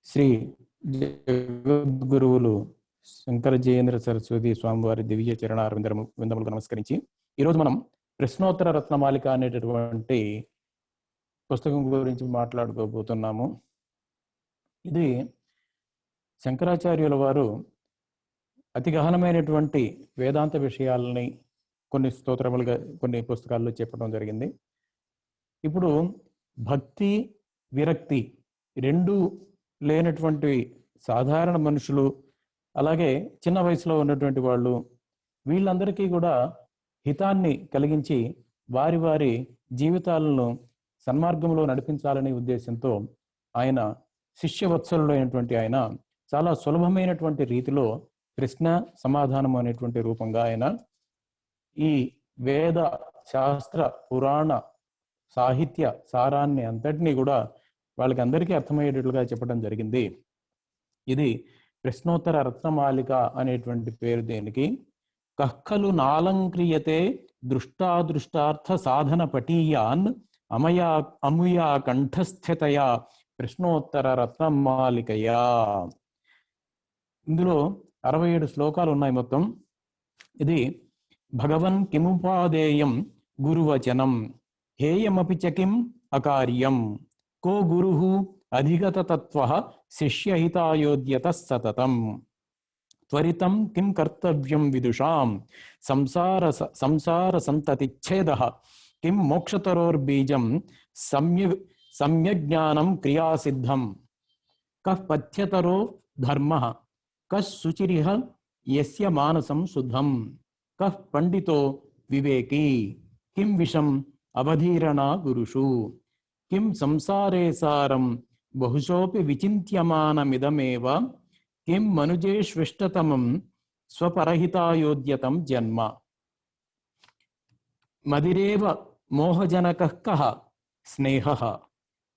శ్రీ జగద్గురువులు శంకర జయేంద్ర సరస్వతి స్వామివారి దివ్య చరణారవిందములకు నమస్కరించి ఈరోజు మనం ప్రశ్నోత్తర రత్నమాలిక అనేటటువంటి పుస్తకం గురించి మాట్లాడుకోబోతున్నాము. ఇది శంకరాచార్యుల వారు అతి గహనమైనటువంటి వేదాంత విషయాలని కొన్ని స్తోత్రములుగా కొన్ని పుస్తకాల్లో చెప్పడం జరిగింది. ఇప్పుడు భక్తి విరక్తి రెండు లేనటువంటి సాధారణ మనుషులు, అలాగే చిన్న వయసులో ఉన్నటువంటి వాళ్ళు, వీళ్ళందరికీ కూడా హితాన్ని కలిగించి వారి వారి జీవితాలను సన్మార్గంలో నడిపించాలనే ఉద్దేశంతో ఆయన శిష్యవత్సలుడైనటువంటి ఆయన చాలా సులభమైనటువంటి రీతిలో ప్రశ్న సమాధానం అనేటువంటి రూపంగా ఆయన ఈ వేద శాస్త్ర పురాణ సాహిత్య సారాన్ని అంతటినీ కూడా వాళ్ళకి అందరికీ అర్థమయ్యేటట్లుగా చెప్పడం జరిగింది. ఇది ప్రశ్నోత్తర రత్నమాలిక అనేటువంటి పేరు. దేనికి కక్కలు నాలంక్రియతే దృష్టాదృష్టార్థ సాధన పటీయాన్ అముయా కంఠస్థితయా ప్రశ్నోత్తర రత్నమాలికయా. ఇందులో 67 శ్లోకాలు ఉన్నాయి మొత్తం. ఇది భగవన్ కిముపాదేయం గురువచనం హేయమపి చ కిం అకార్యం కో గురుః అధిగత తత్వః శిష్యహితాయోద్యత సతతం త్వరితం కిం కర్తవ్యం విదుషాం సంసార సంతతిచ్ఛేదః కిం మోక్షతరోర్బీజం సమ్యజ్ఞానం క్రియాసిద్ధం కః పథ్యతరో ధర్మః కః శుచిరిహ యస్య మానసం శుద్ధం కః పండితో వివేకీ కిం విషం అవధీరణా గురుషు కిం సంసారే సారం బహుశోపి విచింత్యమానమిదమేవ కిం మనుజేష్విష్టతమం స్వపరహితాయోద్యతం జన్మ మదిరేవ మోహజనకః కః స్నేహః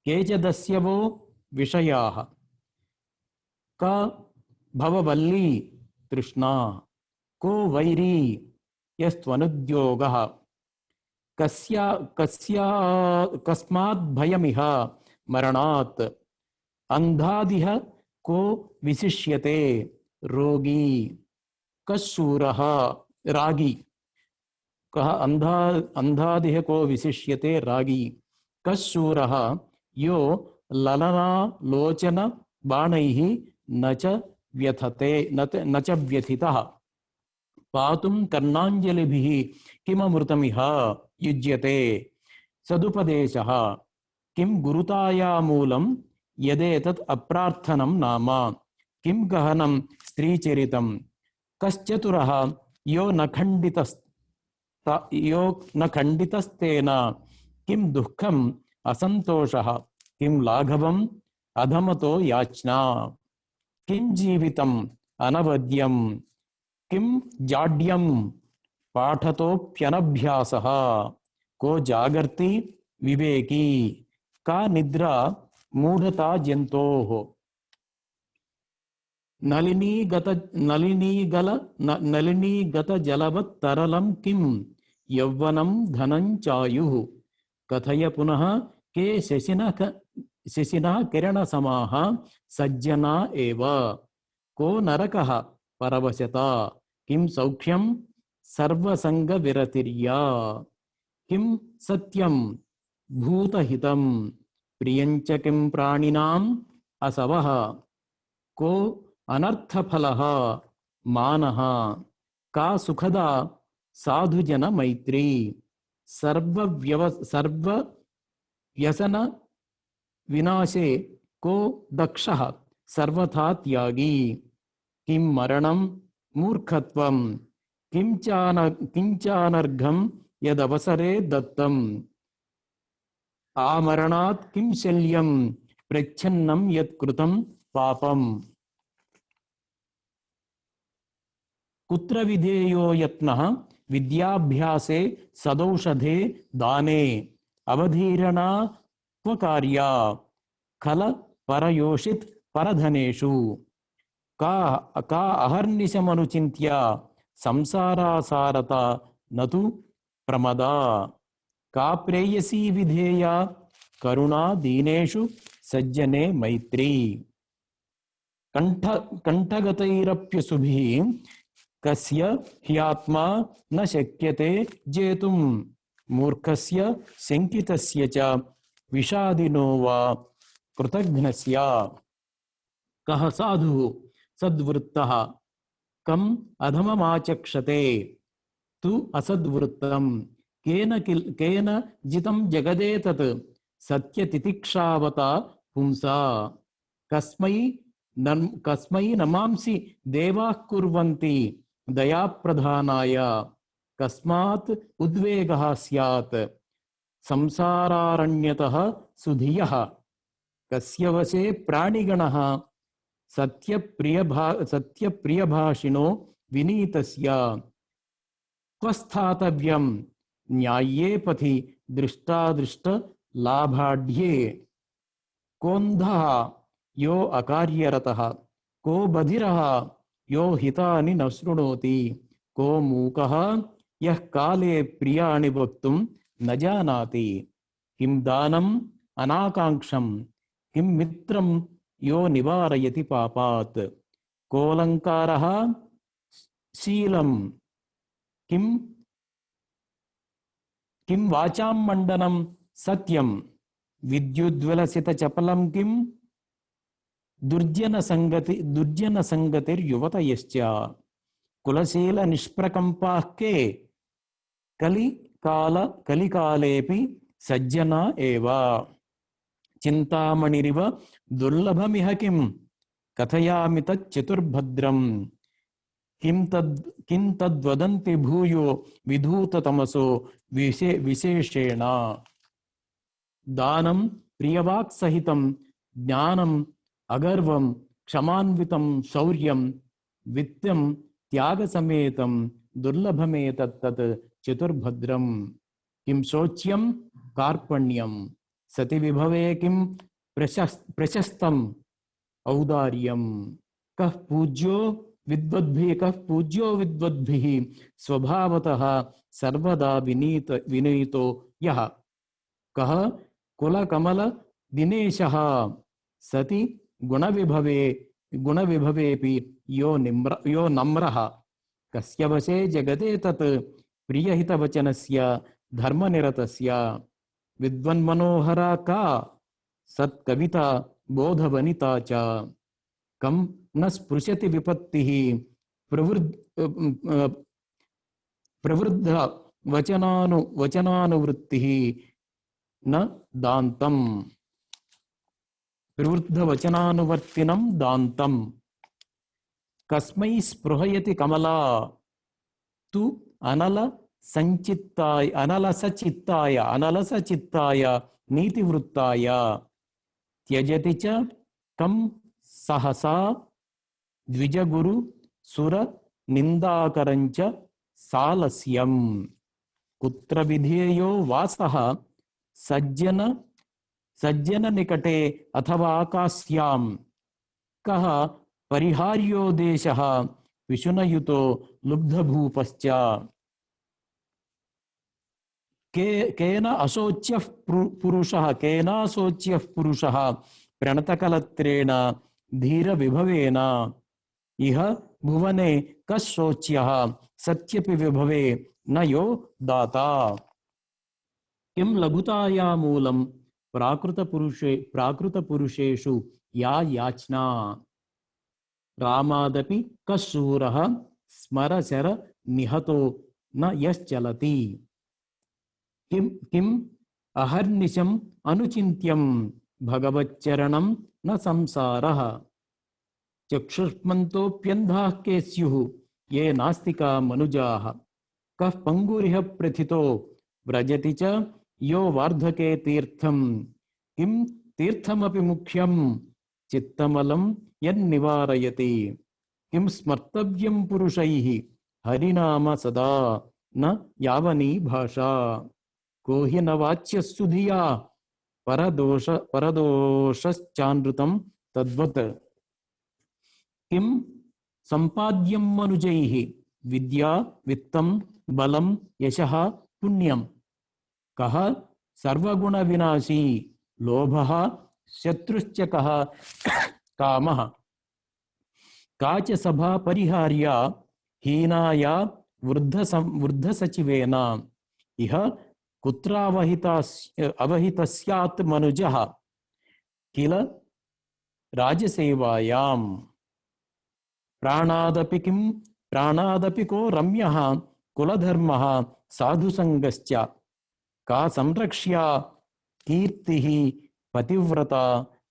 కేచదస్యవో విషయాః క భవవల్లీ తృష్ణా కో వైరీ యస్త్వనుద్యోగః కస్మాత్ భయమిహ మరణాత్ అంధాదిహ కో విశిష్యతే రోగీ కశూరః రాగి కః అంధాదిహ కో విశిష్యతే రాగి కశూరః యో లలనా లోచన బాణైః నచ వ్యథితః పాతుం కర్ణాంజలిభిః కిమమృతమిహ యుజ్యతే సదుపదేశః కిం గురుతాయామూలం యదేతత్ అప్రార్థనం నామ కిం గహనం స్త్రీచరితం కశ్చతురః యో న ఖండితస్తేన కిం దుఃఖం అసంతోషః కిం లాఘవం అధమతో యాచ్నా కిం జీవితం అనవద్యం కిం జాడ్యం పాఠతోప్యనభ్యాసః కో జాగర్తి వివేకీ కా నిద్ర మూఢతా జంతోః నళినీగత జలవత్ తరళం కిం యౌవనం ధనం చాయుః కథయ పునః కే శశినః కిరణ సమాః సజ్జనా ఏవ కో నరకః పరవశత కిం సౌఖ్యం సర్వసంగ విరతిర్యా కిం సత్యం భూతహితం ప్రియంచ కిం ప్రాణినాం అసవః కో అనర్థఫలః మానః కా సుఖదా సాధుజన మైత్రీ సర్వవ్యసన వినాశే కో దక్షః సర్వథా త్యాగీ కిం మరణం మూర్ఖత్వం కించానర్ఘం యదవసరే దత్తం ఆమరణాత్ కిం శల్యం ప్రచ్ఛన్నం యత్కృతం పాపం కుత్ర విధేయో యత్నః విద్యాభ్యాసే సదౌషధే దానే అవధీరణా క్వ కార్యా ఖల పరయోషిత్ పరధనేషు కా అహర్నిశమనుచింత్య సంసారాసారత నతు ప్రమదా కా ప్రేయసీ విధేయ కరుణా దీనేషు సజ్జనే మైత్రీ कंठगतैरप्यसुभिः कस्य ह्यात्मा न शक्यते जेतुम् मूर्खस्य शङ्कितस्य च विषादिनो वा कृतघ्नस्य कः साधुः सद्वृत्तः कम् अधममाचक्षते तु असद्वृत्तं केन जितं जगदेतत् सत्यतितिक्षावता पुंसा कस्मै नमांसि देवाः कुर्वन्ति दयाप्रधानाय कस्मात् उद्वेगः स्यात् संसारारण्यतः सुधियः कस्य वशे प्राणिगणः सत्यप्रियभाषिणो विनीतस्य त्वस्थातव्यं न्याय्ये पथि दृष्टादृष्टलाभाढ्ये कोन्धः यो अकार्यरतः को बधिरः यो हितानि न शृणोति को मूकः यः काले प्रियाणि वक्तुं न जानाति किं दानम् अनाकाङ्क्षं किं मित्रं यो निवारयति पापात् कोऽलङ्कारः शीलं किं वाचां मण्डनं सत्यं विद्युद्विलसितचपलं किं दुर्जनसङ्गतिर्युवतयश्च कुलशीलनिष्प्रकम्पाः के कलिकालेऽपि सज्जना एव चिन्तामणिरिव दुर्लभमिह किं कथयामि तच्चतुर्भद्रम् किं तद्वदन्ति भूयो विधूततमसो विशेषेण दानं प्रियवाक्सहितं ज्ञानम् अगर्वं क्षमान्वितं शौर्यं वित्तं त्यागसमेतं दुर्लभमेतत्तत् चतुर्भद्रं किं शोच्यं कार्पण्यं सति विभवे किं प्रशस्तम् औदार्यं कः पूज्यो विद्वद्भिः स्वभावतः सर्वदा विनीतो यः कः कुलकमल दिनेशः सति गुणविभवेपि यो नम्रः कस्य वशे जगते तत् प्रियहितवचनस्य धर्मनिरतस्य विद्वन्मनोहरा का सत्कविता बोधवनिता च कं न स्पृशति विपत्तिः प्रवृद्ध वचनानुवृत्तिः न दान्तम् प्रवृद्धवचनानुवर्तिनं दान्तम् कस्मै स्पृहयति कमला तु अनलसचित्ताय नीतिवृत्ताय त्यजति च कं सहसा द्विजगुरु सुर निन्दाकरञ्च सालस्यं कुत्र विधेयो वासः सज्जन निकटे अथवा कास्यां कः परिहार्यो देशः विशुनयुतो लुब्धभूपश्च केनाशोच्यः पुरुषः प्रणतकलत्रेण धीरविभवेन इह भुवने कश्शोच्यः सत्यपि विभवे न यो दाता किं लघुताया मूलं प्राकृतपुरुषेषु या याचना रामादपि कशूरः स्मरशर निहतो न यश्चलति किम अहर्निशम् अनुचिन्त्यं भगवच्चरणं न संसारः चक्षुष्मन्तोऽप्यन्धाः के स्युः ये नास्तिका मनुजाः कः पङ्गुरिह प्रथितो व्रजति च यो वार्धके तीर्थं किं तीर्थमपि मुख्यं चित्तमलं यन्निवारयति किं स्मर्तव्यं पुरुषैः हरिनाम सदा न यावनी भाषा को हि न वाच्यस्सु धिया परदोषश्चानृतं तद्वत् किं सम्पाद्यं मनुजैः विद्या वित्तं बलं यशः पुण्यं कः सर्वगुणविनाशी लोभः शत्रुश्च कः कामः का च सभा परिहार्य हीनाया वृद्धसचिवेन इह अवहितस्यात् मनुजः किल राजसेवायाम् प्राणादपि को रम्यः कुलधर्मः साधुसङ्गश्च का संरक्ष्या कीर्तिः पतिव्रता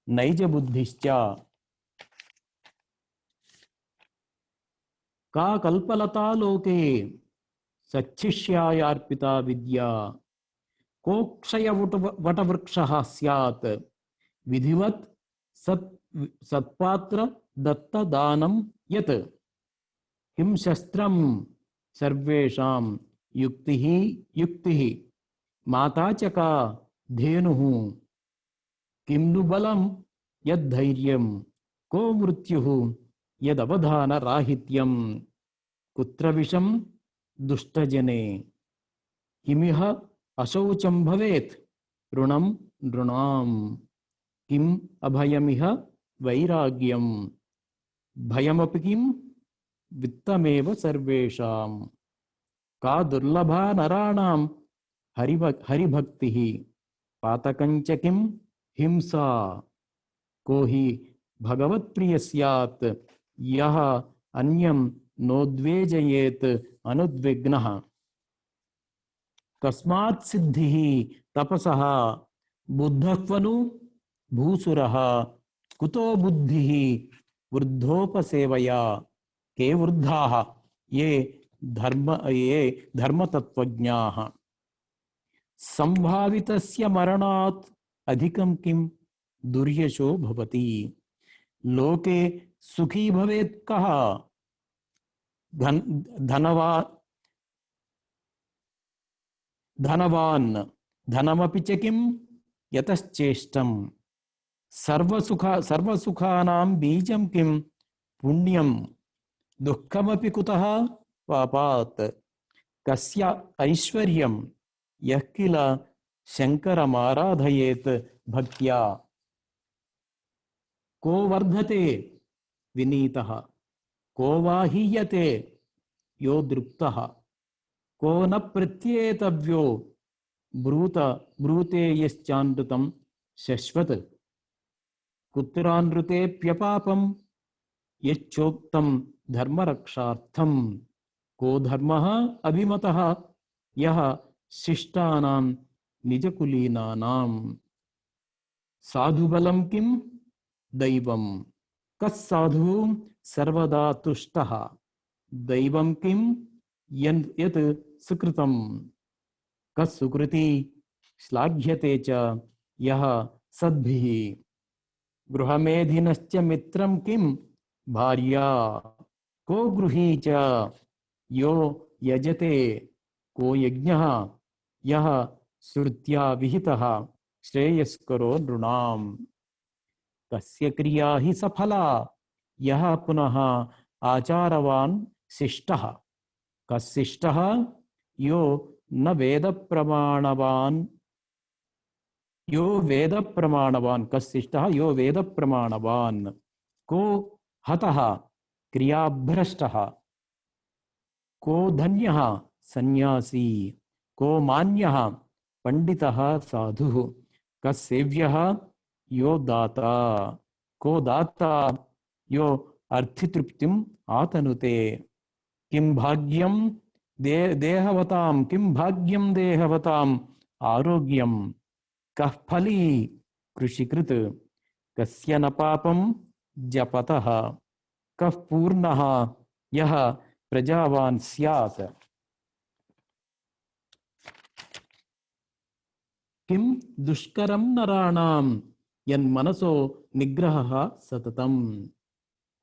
नैजबुद्धिश्च का कल्पलता लोके सच्छिष्यायार्पिता विद्या कोक्षयवटवृक्षः स्यात् विधिवत् सत्पात्र दत्तदानं यत् किं शस्त्रं सर्वेषां युक्तिः माता च का धेनुः किं नु बलं यद्धैर्यं को मृत्युः यदवधानराहित्यं कुत्र विषं दुष्टजने किमिह अशौचं भवेत् ऋणं नृणां किम् अभयमिह वैराग्यं भयमपि किं वित्तमेव सर्वेषां का दुर्लभा नराणां हरिभक्तिः पातकञ्च किं हिंसा को हि भगवत्प्रिय स्यात् यः अन्यं नोद्वेजयेत् अनुद्विग्नः कस्मात् सिद्धिः तपसः बुद्धक्वनु भूसुरः कुतो बुद्धिः वृद्धोपसेवया के वृद्धाः ये धर्मतत्त्वज्ञाः संभावितस्य मरणात् अधिकं किं दुर्यशो भवति लोके सुखी भवेत् कः धनवान् धनमपि च किं यतश्चेष्टं सर्वसुखानां बीजं किं पुण्यं दुःखमपि कुतः पापात् कस्य ऐश्वर्यं यः किल शङ्करमाराधयेत् भक्त्या को वर्धते विनीतः को वा हीयते यो दृप्तः को न प्रत्येतव्यो ब्रूते यश्चानृतं शश्वत् कुत्रानृतेऽप्यपापं यच्चोक्तं धर्मरक्षार्थं को धर्मः अभिमतः यः शिष्टानां निजकुलीनानां साधुबलं किं दैवं कस्साधु सर्वदा तुष्टः दैवं किं यत् सुकृतं कस्सुकृति श्लाघ्यते च यः सद्भिः गृहमेधिनश्च मित्रं किं भार्या को गृही च यो यजते को यज्ञः यः श्रुत्या विहितः श्रेयस्करो नृणाम् कस्य क्रिया हि सफला यः पुनः आचारवान् शिष्टः कस्शिष्टः यो न वेदप्रमाणवान् कस्शिष्टः यो वेदप्रमाणवान् को हतः क्रियाभ्रष्टः को धन्यः सन्यासी को मान्यः पंडितः साधुः कस्सेव्यः यो दाता को दाता यो अर्थितृप्तिम् आतनुते किं भाग्यं देहवताम् आरोग्यं कः फली कृषिकृत कस्य न पापं जपतः कः पूर्णः यः प्रजावान् स्यात् किं दुष्करं नराणां यन्मनसो निग्रहः सततं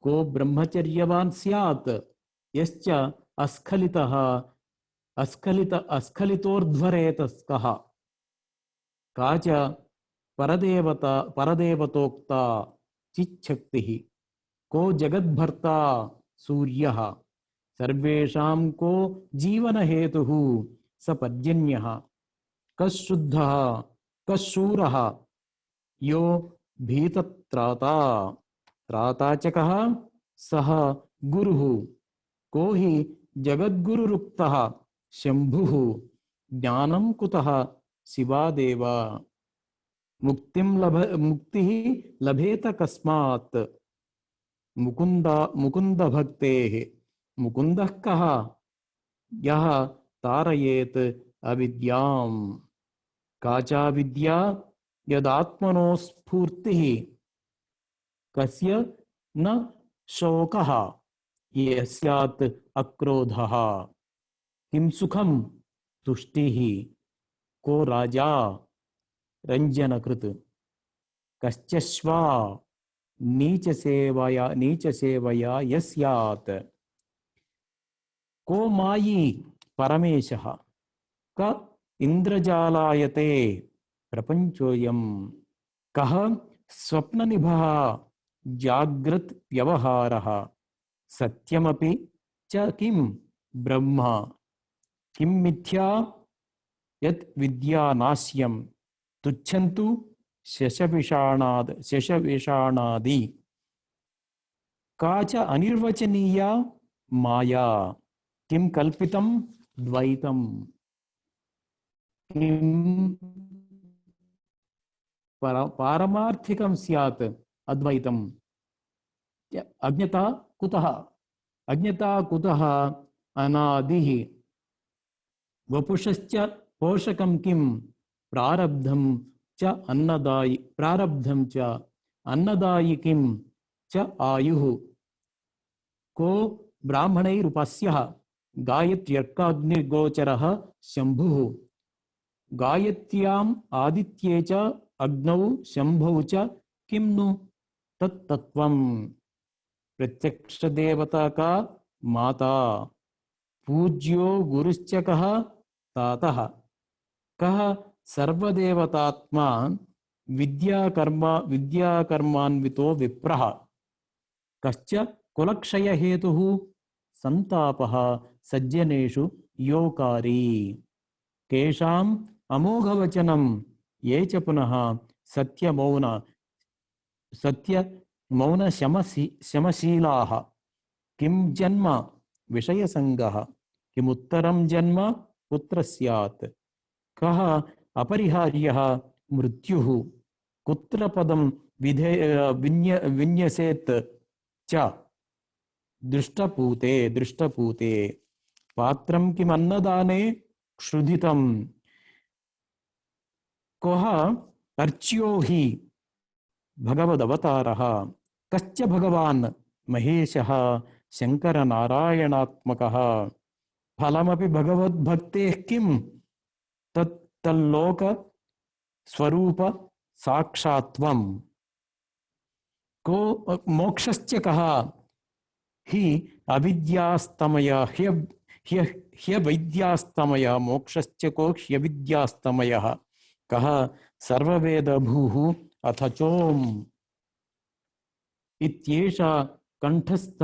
को ब्रह्मचर्यवान् स्यात् यश्च अस्खलितोर्ध्वरेतस्कः का च परदेवतोक्ता चिच्छक्तिः को जगद्भर्ता सूर्यः सर्वेषां को जीवनहेतुः स पर्जन्यः कश्शुद्धः कश्शूरः यो भीतत्राता त्राता च कः సహ గురుః కో హి జగద్గురురుక్తః శంభుః జ్ఞానం కుతః శివాదేవ ముక్తిః లభేత కస్మాత్ ముకుంద భక్తేః ముకుందః కః యః తారయేత్ అవిద్యాం కాచా విద్యా యదాత్మనో స్ఫూర్తిః కస్య న శోకః యస్యాత్ అక్రోధః కిం సుఖం తుష్టిః కో రాజా రంజనకృత్ కశ్చశ్వా నీచసేవయా యస్యాత్ కో మాయి పరమేశః క ఇంద్రజాలాయతే ప్రపంచోయం కః స్వప్ననిభః జాగ్రత్ వ్యవహారః సత్యమపి చ కిం బ్రహ్మ కిం మిథ్యా యత్ విద్యానాశ్యం తుచ్చంతు శశవిషాణాది కాచ అనిర్వచనీయా మాయా కిం కల్పితం ద్వైతం కిం పారమార్థికం స్యాత్ అద్వైతం అజ్ఞతా కుతః అనాదిః వపుషశ్చ పోషకం కిం ప్రారబ్ధం చ అన్నదాయి కిం చ ఆయుః కో బ్రాహ్మణైరుపస్యః గాయత్ర్యర్కాగ్నిగోచరః శంభుః గాయత్ర్యాం ఆదిత్యే చ అగ్నౌ శంభౌ చ కిం ను తత్తత్వం ప్రత్యక్షదేవతా కా మాతా పూజ్యో గురుశ్చ కః తాతః కః సర్వదేవతాత్మా విద్యాకర్మాన్వితో విప్రః కశ్చ కులక్షయహేతుః సంతాపః సజ్జనేషు యోకారీ కేషాం అమోఘవచనం ఏ చ పునః సత్యమౌన శమశీలాః కిం జన్మ విషయసంగః కిముత్తరం జన్మ కుత్ర స్యాత్ కః అపరిహార్యః మృత్యుః కుత్ర పదం విన్యసేత్ చ దృష్టపూతే పాత్రం కిమన్నదానే క్షుధితం కః అర్చ్యో హి భగవదవతారః కశ్చ భగవాన్ మహేశః శంకరనారాయణాత్మకః ఫలమపి భగవద్భక్తేః కిం తల్లోక స్వరూప సాక్షాత్వం కో మోక్షశ్చ కః హి అవిద్యాస్తమయ హ్యవిద్యాస్తమయ మోక్షశ్చ కో హ్యవిద్యాస్తమయః కః సర్వవేదభూః అథ చోం ఇత్యేషా కంఠస్థ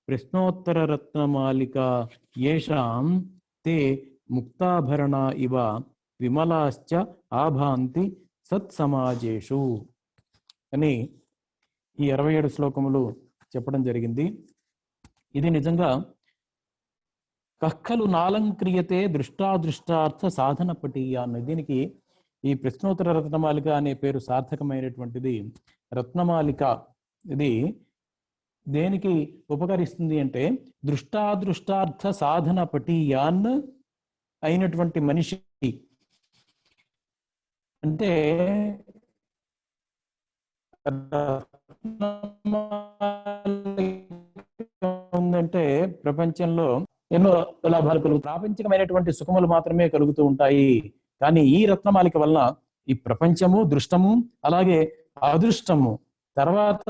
ప్రశ్నోత్తరరత్నమాలికా యేషాం తే ముక్తాభరణా ఇవ విమలాశ్చ ఆభాంతి సత్సమాజేషు అని ఈ 27 శ్లోకములు చెప్పడం జరిగింది. ఇది నిజంగా కక్కలు నాలంక్రియతే దృష్టాదృష్టార్థ సాధన పటీయ అన్న దీనికి ఈ ప్రశ్నోత్తర రత్నమాలిక అనే పేరు సార్థకమైనటువంటిది. రత్నమాలిక ఇది దేనికి ఉపకరిస్తుంది అంటే దృష్టాదృష్టార్థ సాధన పటీయాన్ అయినటువంటి మనిషి అంటే ఉందంటే ప్రపంచంలో ఎన్నో లాభాలు ప్రాపంచికమైనటువంటి సుఖములు మాత్రమే కలుగుతూ ఉంటాయి. కానీ ఈ రత్నమాలిక వలన ఈ ప్రపంచము దృష్టము అలాగే అదృష్టము తర్వాత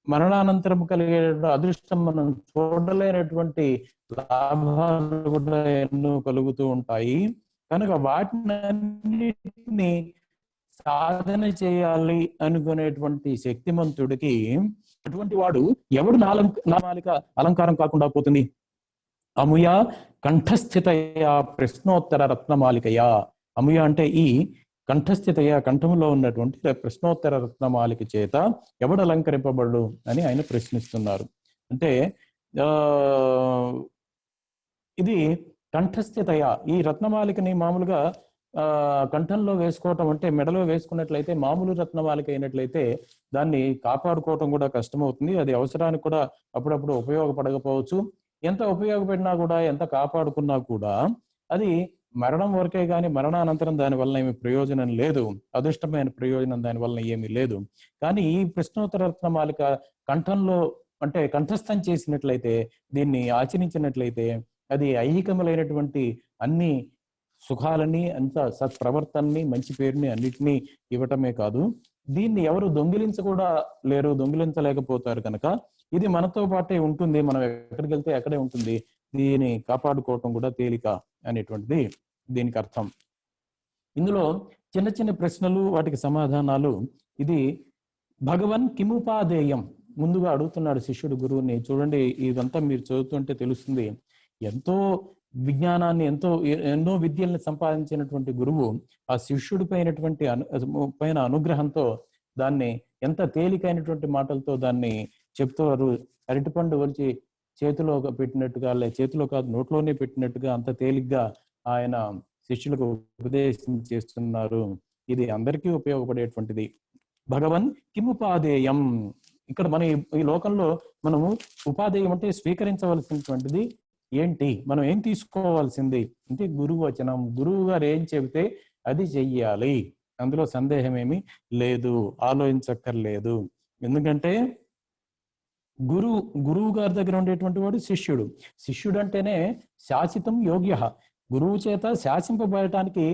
మరణానంతరం కలిగే అదృష్టం మనం చూడలేనటువంటి లాభాలు కూడా ఎన్నో కలుగుతూ ఉంటాయి. కనుక వాటిని సాధన చేయాలి అనుకునేటువంటి శక్తిమంతుడికి అటువంటి వాడు ఎవడు నామాలిక అలంకారం కాకుండా పోతుంది. అముయ కంఠస్థితయా ప్రశ్నోత్తర రత్నమాలికయా. అముయ అంటే ఈ కంఠస్థితయా కంఠములో ఉన్నటువంటి ప్రశ్నోత్తర రత్నమాలిక చేత ఎవడు అలంకరింపబడు అని ఆయన ప్రశ్నిస్తున్నారు. అంటే ఆ ఇది కంఠస్థితయ. ఈ రత్నమాలికని మామూలుగా కంఠంలో వేసుకోవటం అంటే మెడలో వేసుకున్నట్లయితే మామూలు రత్నమాలిక అయినట్లయితే దాన్ని కాపాడుకోవటం కూడా కష్టమవుతుంది. అది అవసరానికి కూడా అప్పుడప్పుడు ఉపయోగపడకపోవచ్చు. ఎంత ఉపయోగపడినా కూడా, ఎంత కాపాడుకున్నా కూడా అది మరణం వరకే గాని మరణానంతరం దాని వల్ల ఏమి ప్రయోజనం లేదు. అదృష్టమైన ప్రయోజనం దాని వల్ల ఏమీ లేదు. కానీ ఈ ప్రశ్నోత్తర రత్నమాలిక కంఠంలో అంటే కంఠస్థం చేసినట్లయితే, దీన్ని ఆచరించినట్లయితే అది ఐహికములైనటువంటి అన్ని సుఖాలని, అంత సత్ప్రవర్తనని, మంచి పేరుని అన్నిటినీ ఇవ్వటమే కాదు, దీన్ని ఎవరు దొంగిలించ కూడా లేరు, దొంగిలించలేకపోతారు కనుక ఇది మనతో పాటే ఉంటుంది. మనం ఎక్కడికి వెళ్తే అక్కడే ఉంటుంది. దీన్ని కాపాడుకోవటం కూడా తేలిక అనేటువంటిది దీనికి అర్థం. ఇందులో చిన్న చిన్న ప్రశ్నలు, వాటికి సమాధానాలు. ఇది భగవన్ కిముపాదేయం ముందుగా అడుగుతున్నాడు శిష్యుడు గురువుని. చూడండి, ఇదంతా మీరు చదువుతుంటే తెలుస్తుంది. ఎంతో విజ్ఞానాన్ని, ఎన్నో విద్యల్ని సంపాదించినటువంటి గురువు ఆ శిష్యుడి పైన అనుగ్రహంతో దాన్ని ఎంత తేలికైనటువంటి మాటలతో దాన్ని చెప్తారు. అరటిపండు వచ్చి చేతిలో పెట్టినట్టుగా, చేతిలో కాదు నోట్లోనే పెట్టినట్టుగా అంత తేలిగ్గా ఆయన శిష్యులకు ఉపదేశం చేస్తున్నారు. ఇది అందరికీ ఉపయోగపడేటువంటిది. భగవన్ కిముపాదేయం. ఇక్కడ మన ఈ లోకంలో మనము ఉపాదేయం అంటే స్వీకరించవలసినటువంటిది ఏంటి, మనం ఏం తీసుకోవాల్సింది అంటే గురువు వచనం. గురువు గారు ఏం చెబితే అది చెయ్యాలి, అందులో సందేహం ఏమీ లేదు, ఆలోచించక్కర్లేదు. ఎందుకంటే గురువు గారి దగ్గర ఉండేటువంటి వాడు శిష్యుడు. శిష్యుడు అంటేనే శాసితం యోగ్య. గురువు చేత శాసింపబడటానికి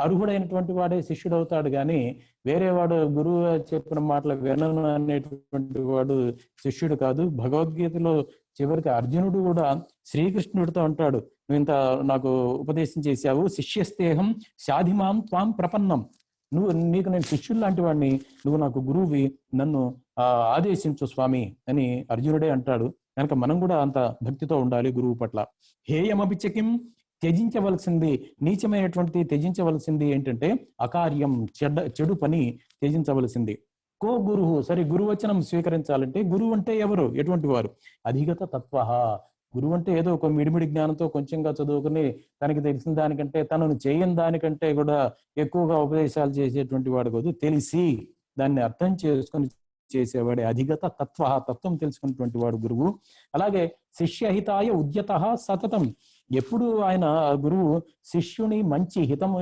అర్హుడైనటువంటి వాడే శిష్యుడు అవుతాడు. కానీ వేరే వాడు గురువు చెప్పిన మాటలు వినను అనేటువంటి వాడు శిష్యుడు కాదు. భగవద్గీతలో చివరికి అర్జునుడు కూడా శ్రీకృష్ణుడితో అంటాడు, నువ్వు ఇంత నాకు ఉపదేశం చేశావు, శిష్యస్తేహం శాధిమాం త్వాం ప్రపన్నం. నీకు నేను శిష్యుడు లాంటి వాడిని, నువ్వు నాకు గురువువి, నన్ను ఆదేశించు స్వామి అని అర్జునుడే అంటాడు. కనుక మనం కూడా అంత భక్తితో ఉండాలి గురువు పట్ల. హేయమభిచకిం, త్యజించవలసింది, నీచమైనటువంటి త్యజించవలసింది ఏంటంటే అకార్యం, చెడు పని త్యజించవలసింది. కో గురువు, సరే గురువచనం స్వీకరించాలంటే గురువు అంటే ఎవరు, ఎటువంటి వారు? అధిగత తత్వ. గురువు అంటే ఏదో ఒక మిడిమిడి జ్ఞానంతో కొంచెంగా చదువుకుని తనకి తెలిసిన దానికంటే, తనను చేయని దానికంటే కూడా ఎక్కువగా ఉపదేశాలు చేసేటువంటి వాడు కాదు, తెలిసి దాన్ని అర్థం చేసుకుని చేసేవాడే అధిగత తత్వ. తత్వం తెలుసుకున్నటువంటి వాడు గురువు. అలాగే శిష్యహితాయ ఉద్యత సతతం. ఎప్పుడు ఆయన గురువు శిష్యుని మంచి హితము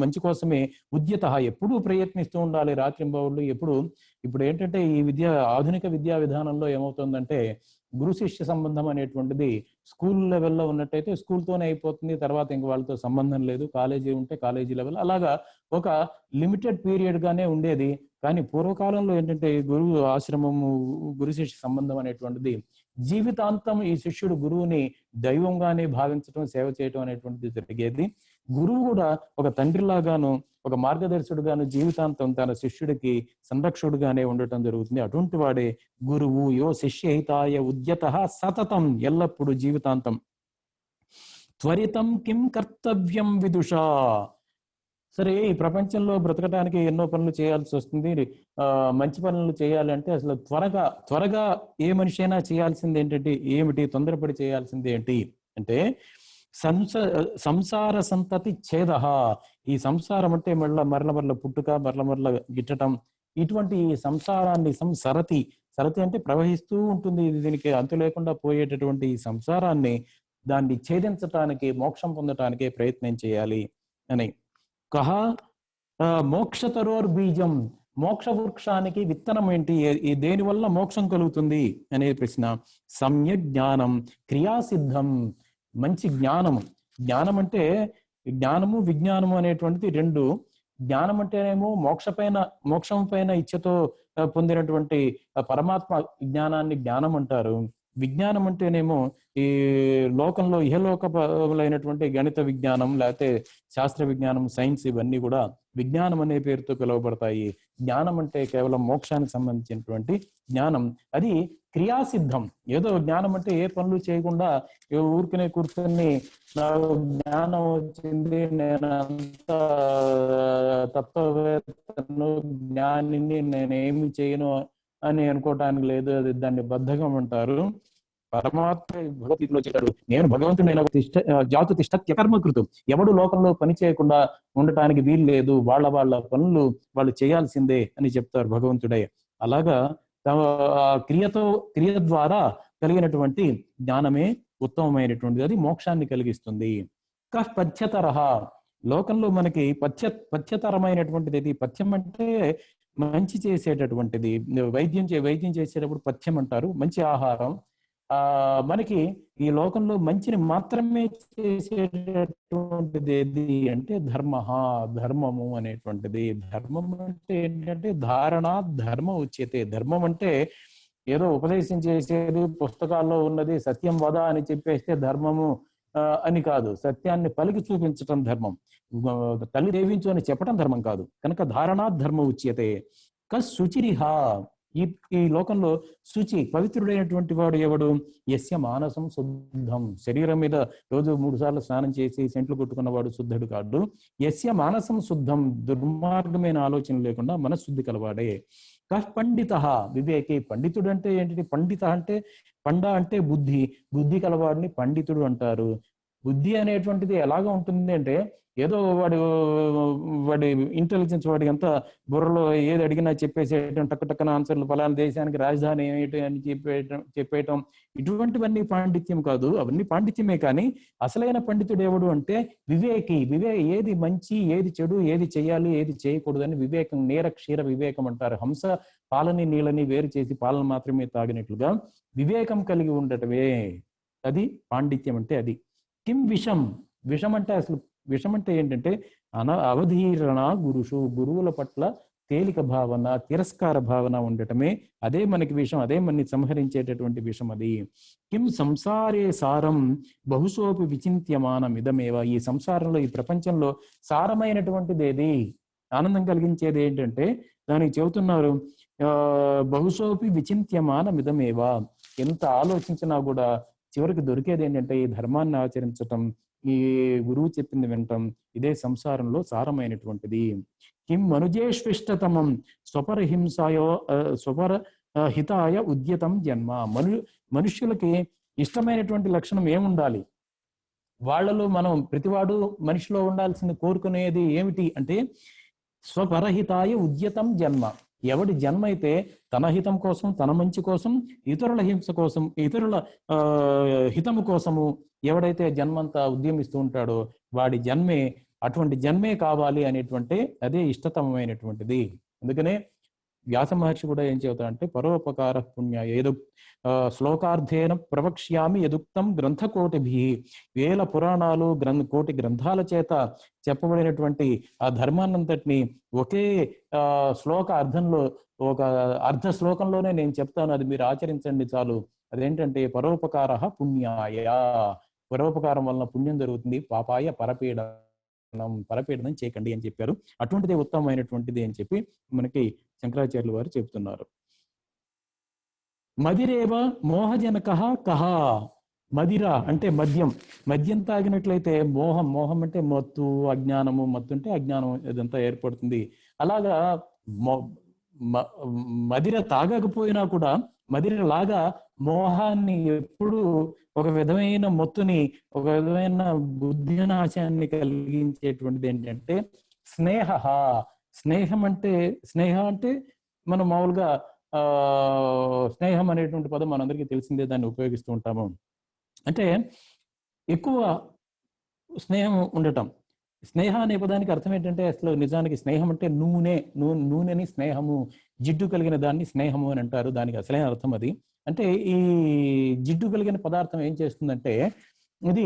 మంచి కోసమే ఉద్యత, ఎప్పుడూ ప్రయత్నిస్తూ ఉండాలి రాత్రింబవళ్ళు. ఇప్పుడు ఏంటంటే ఈ ఆధునిక విద్యా విధానంలో ఏమవుతుందంటే గురు శిష్య సంబంధం అనేటువంటిది స్కూల్ లెవెల్లో ఉన్నట్టయితే స్కూల్తోనే అయిపోతుంది, తర్వాత ఇంక వాళ్ళతో సంబంధం లేదు. కాలేజీ ఉంటే కాలేజీ లెవెల్, అలాగా ఒక లిమిటెడ్ పీరియడ్ గానే ఉండేది. కానీ పూర్వకాలంలో ఏంటంటే గురువు ఆశ్రమము, గురు శిష్య సంబంధం అనేటువంటిది జీవితాంతం ఈ శిష్యుడు గురువుని దైవంగానే భావించడం, సేవ చేయటం అనేటువంటిది జరిగేది. గురువు కూడా ఒక తండ్రిలాగాను, ఒక మార్గదర్శుడుగాను జీవితాంతం తన శిష్యుడికి సంరక్షకుడుగానే ఉండటం జరుగుతుంది. అటువంటి వాడే గురువు. యో శిష్యహితాయ ఉద్యత సతతం, ఎల్లప్పుడూ జీవితాంతం. త్వరితం కిం కర్తవ్యం విదుషా. సరే, ఈ ప్రపంచంలో బ్రతకడానికి ఎన్నో పనులు చేయాల్సి వస్తుంది. మంచి పనులు చేయాలంటే అసలు త్వరగా ఏ మనిషి అయినా చేయాల్సింది ఏమిటి, తొందరపడి చేయాల్సింది ఏంటి అంటే సంసార సంతతి ఛేద. ఈ సంసారం అంటే మరల పుట్టుక, మరల గిట్టటం, ఇటువంటి సంసారాన్ని సరతి అంటే ప్రవహిస్తూ ఉంటుంది. దీనికి అంతు లేకుండా పోయేటటువంటి ఈ సంసారాన్ని, దాన్ని ఛేదించటానికి, మోక్షం పొందటానికే ప్రయత్నం చేయాలి అని. కహ మోక్షతరోర్ బీజం, మోక్ష వృక్షానికి విత్తనం ఏంటి, దేని వల్ల మోక్షం కలుగుతుంది అనే ప్రశ్న. సమ్యక్ జ్ఞానం క్రియాసిద్ధం, మంచి జ్ఞానము. జ్ఞానం అంటే జ్ఞానము విజ్ఞానము అనేటువంటిది రెండు. జ్ఞానం అంటేనేమో మోక్షం పైన ఇచ్చతో పొందినటువంటి పరమాత్మ జ్ఞానాన్ని జ్ఞానం అంటారు. విజ్ఞానం అంటేనేమో ఈ లోకంలో ఇహలోకమైనటువంటి గణిత విజ్ఞానం, లేకపోతే శాస్త్ర విజ్ఞానం, సైన్స్, ఇవన్నీ కూడా విజ్ఞానం అనే పేరుతో పిలువబడతాయి. జ్ఞానం అంటే కేవలం మోక్షానికి సంబంధించినటువంటి జ్ఞానం. అది క్రియాసిద్ధం. ఏదో జ్ఞానం అంటే ఏ పనులు చేయకుండా ఊరికనే కూర్చొని నాకు జ్ఞానం వచ్చింది, నేను అంత తత్వవేత్తను, జ్ఞానిని, నేనేమి చేయను అని అనుకోవటానికి లేదు. అది దాన్ని బద్ధకం అంటారు. పరమాత్మ భగవద్గీతలో చెప్పాడు, నేను భగవంతుడైన జాతు తిష్టత్య కర్మకృతం. ఎవడు లోకంలో పని చేయకుండా ఉండటానికి వీలు లేదు, వాళ్ళ వాళ్ళ పనులు వాళ్ళు చేయాల్సిందే అని చెప్తారు భగవంతుడే. అలాగా క్రియ ద్వారా కలిగినటువంటి జ్ఞానమే ఉత్తమమైనటువంటిది, అది మోక్షాన్ని కలిగిస్తుంది. కహ్ పథ్యతరహ, లోకంలో మనకి పథ్యతరమైనటువంటిది ఇది. పథ్యం అంటే మంచి చేసేటటువంటిది. వైద్యం చేసేటప్పుడు పథ్యం అంటారు, మంచి ఆహారం. మనకి ఈ లోకంలో మంచిని మాత్రమే చేసేటటువంటిది ఏది అంటే ధర్మము అనేటువంటిది. ధర్మం అంటే ఏంటంటే ధారణ ధర్మ ఉచ్యతే. ధర్మం అంటే ఏదో ఉపదేశం చేసేది, పుస్తకాల్లో ఉన్నది సత్యం వద అని చెప్పేస్తే ధర్మము అని కాదు. సత్యాన్ని పలికి చూపించటం ధర్మం. తల్లి దేవించు అని చెప్పడం ధర్మం కాదు. కనుక ధారణా ధర్మ ఉచ్యతే. శుచిరిహ, ఈ లోకంలో శుచి పవిత్రుడైనటువంటి వాడు ఎవడు? యస్య మానసం శుద్ధం, శరీరం మీద రోజు 3 సార్లు స్నానం చేసి సెంట్లు కొట్టుకున్నవాడు శుద్ధుడు కాదు. యస్య మానసం శుద్ధం, దుర్మార్గమైన ఆలోచన లేకుండా మనశుద్ధి కలవాడే. కహ్ పండిత వివేకి, పండితుడు అంటే ఏంటి? పండిత అంటే అంటే బుద్ధి కలవాడిని పండితుడు అంటారు. బుద్ధి అనేటువంటిది ఎలాగా ఉంటుంది అంటే, ఏదో వాడి ఇంటెలిజెన్స్, వాడి అంతా బుర్రలో ఏది అడిగినా చెప్పేసేయటం, టక్కన ఆన్సర్లు, ఫలానా దేశానికి రాజధాని ఏమిటి అని చెప్పేయటం, ఇటువంటివన్నీ పాండిత్యం కాదు. అవన్నీ పాండిత్యమే, కానీ అసలైన పండితుడు ఎవడు అంటే వివేకి. ఏది మంచి, ఏది చెడు, ఏది చేయాలి, ఏది చేయకూడదు అని వివేకం, నేర క్షీర వివేకం అంటారు. హంస పాలని నీళ్ళని వేరు చేసి పాలన మాత్రమే తాగినట్లుగా వివేకం కలిగి ఉండటమే అది పాండిత్యం అంటే. అది కిం విషం, విషం అంటే ఏంటంటే అవధీరణ గురుషు, గురువుల పట్ల తేలిక భావన, తిరస్కార భావన ఉండటమే అదే మనకి విషం, అదే మనని సంహరించేటటువంటి విషం అది. కిం సంసారే సారం బహుశోపి విచింత్యమానం ఇదమేవ, ఈ సంసారంలో, ఈ ప్రపంచంలో సారమైనటువంటిది ఏది, ఆనందం కలిగించేది ఏంటంటే దానికి చెబుతున్నారు బహుశోపి విచింత్యమానం ఇదమేవ. ఎంత ఆలోచించినా కూడా చివరికి దొరికేది ఏంటంటే ఈ ధర్మాన్ని ఆచరించటం, ఈ గురువు చెప్పింది వినటం, ఇదే సంసారంలో సారమైనటువంటిది. కిం మనుజేష్విష్టతమం స్వపర హితాయ ఉద్యతం జన్మ. మనుష్యులకి ఇష్టమైనటువంటి లక్షణం ఏముండాలి? వాళ్ళలో మనం ప్రతివాడు మనిషిలో ఉండాల్సింది, కోరుకునేది ఏమిటి అంటే స్వపరహితాయ ఉద్యతం జన్మ. ఎవడి జన్మ అయితే తన హితం కోసం, తన మంచి కోసం, ఇతరుల హింస కోసం, ఇతరుల హితము కోసము ఎవడైతే జన్మంతా ఉద్యమిస్తూ ఉంటాడో వాడి జన్మే, అటువంటి జన్మే కావాలి అనేటువంటి అదే ఇష్టతమైనటువంటిది. అందుకనే వ్యాస మహర్షి కూడా ఏం చెబుతాడంటే పరోపకార పుణ్య ఏదో శ్లోకార్థేన ప్రవక్ష్యామి యదుక్తం గ్రంథకోటిభి. 1000 పురాణాలు, కోటి గ్రంథాల చేత చెప్పబడినటువంటి ఆ ధర్మాన్నంతటిని ఒకే శ్లోక అర్థంలో, ఒక అర్ధ శ్లోకంలోనే నేను చెప్తాను, అది మీరు ఆచరించండి చాలు. అదేంటంటే పరోపకార పుణ్యాయ, పరోపకారం వలన పుణ్యం జరుగుతుంది, పాపాయ పరపీడనం చేయకండి అని చెప్పారు. అటువంటిదే ఉత్తమమైనటువంటిది అని చెప్పి మనకి శంకరాచార్యులు వారు చెబుతున్నారు. మదిరేవ మోహజనక కహ. మదిర అంటే మద్యం తాగినట్లయితే మోహం అంటే మత్తు, అజ్ఞానము, మత్తు అంటే అజ్ఞానం, ఇదంతా ఏర్పడుతుంది. అలాగా మదిర తాగకపోయినా కూడా మదిరలాగా మోహాన్ని ఎప్పుడు ఒక విధమైన మత్తుని, ఒక విధమైన బుద్ధినాశాన్ని కలిగించేటువంటిది ఏంటంటే స్నేహం అంటే మనం మామూలుగా స్నేహం అనేటువంటి పదం మనందరికీ తెలిసిందే, దాన్ని ఉపయోగిస్తూ ఉంటాము. అంటే ఎక్కువ స్నేహం ఉండటం. స్నేహ అనే పదానికి అర్థం ఏంటంటే అసలు నిజానికి స్నేహం అంటే నూనెని స్నేహము, జిడ్డు కలిగిన దాన్ని స్నేహము అని అంటారు. దానికి అసలైన అర్థం అది. అంటే ఈ జిడ్డు కలిగిన పదార్థం ఏం చేస్తుందంటే, ఇది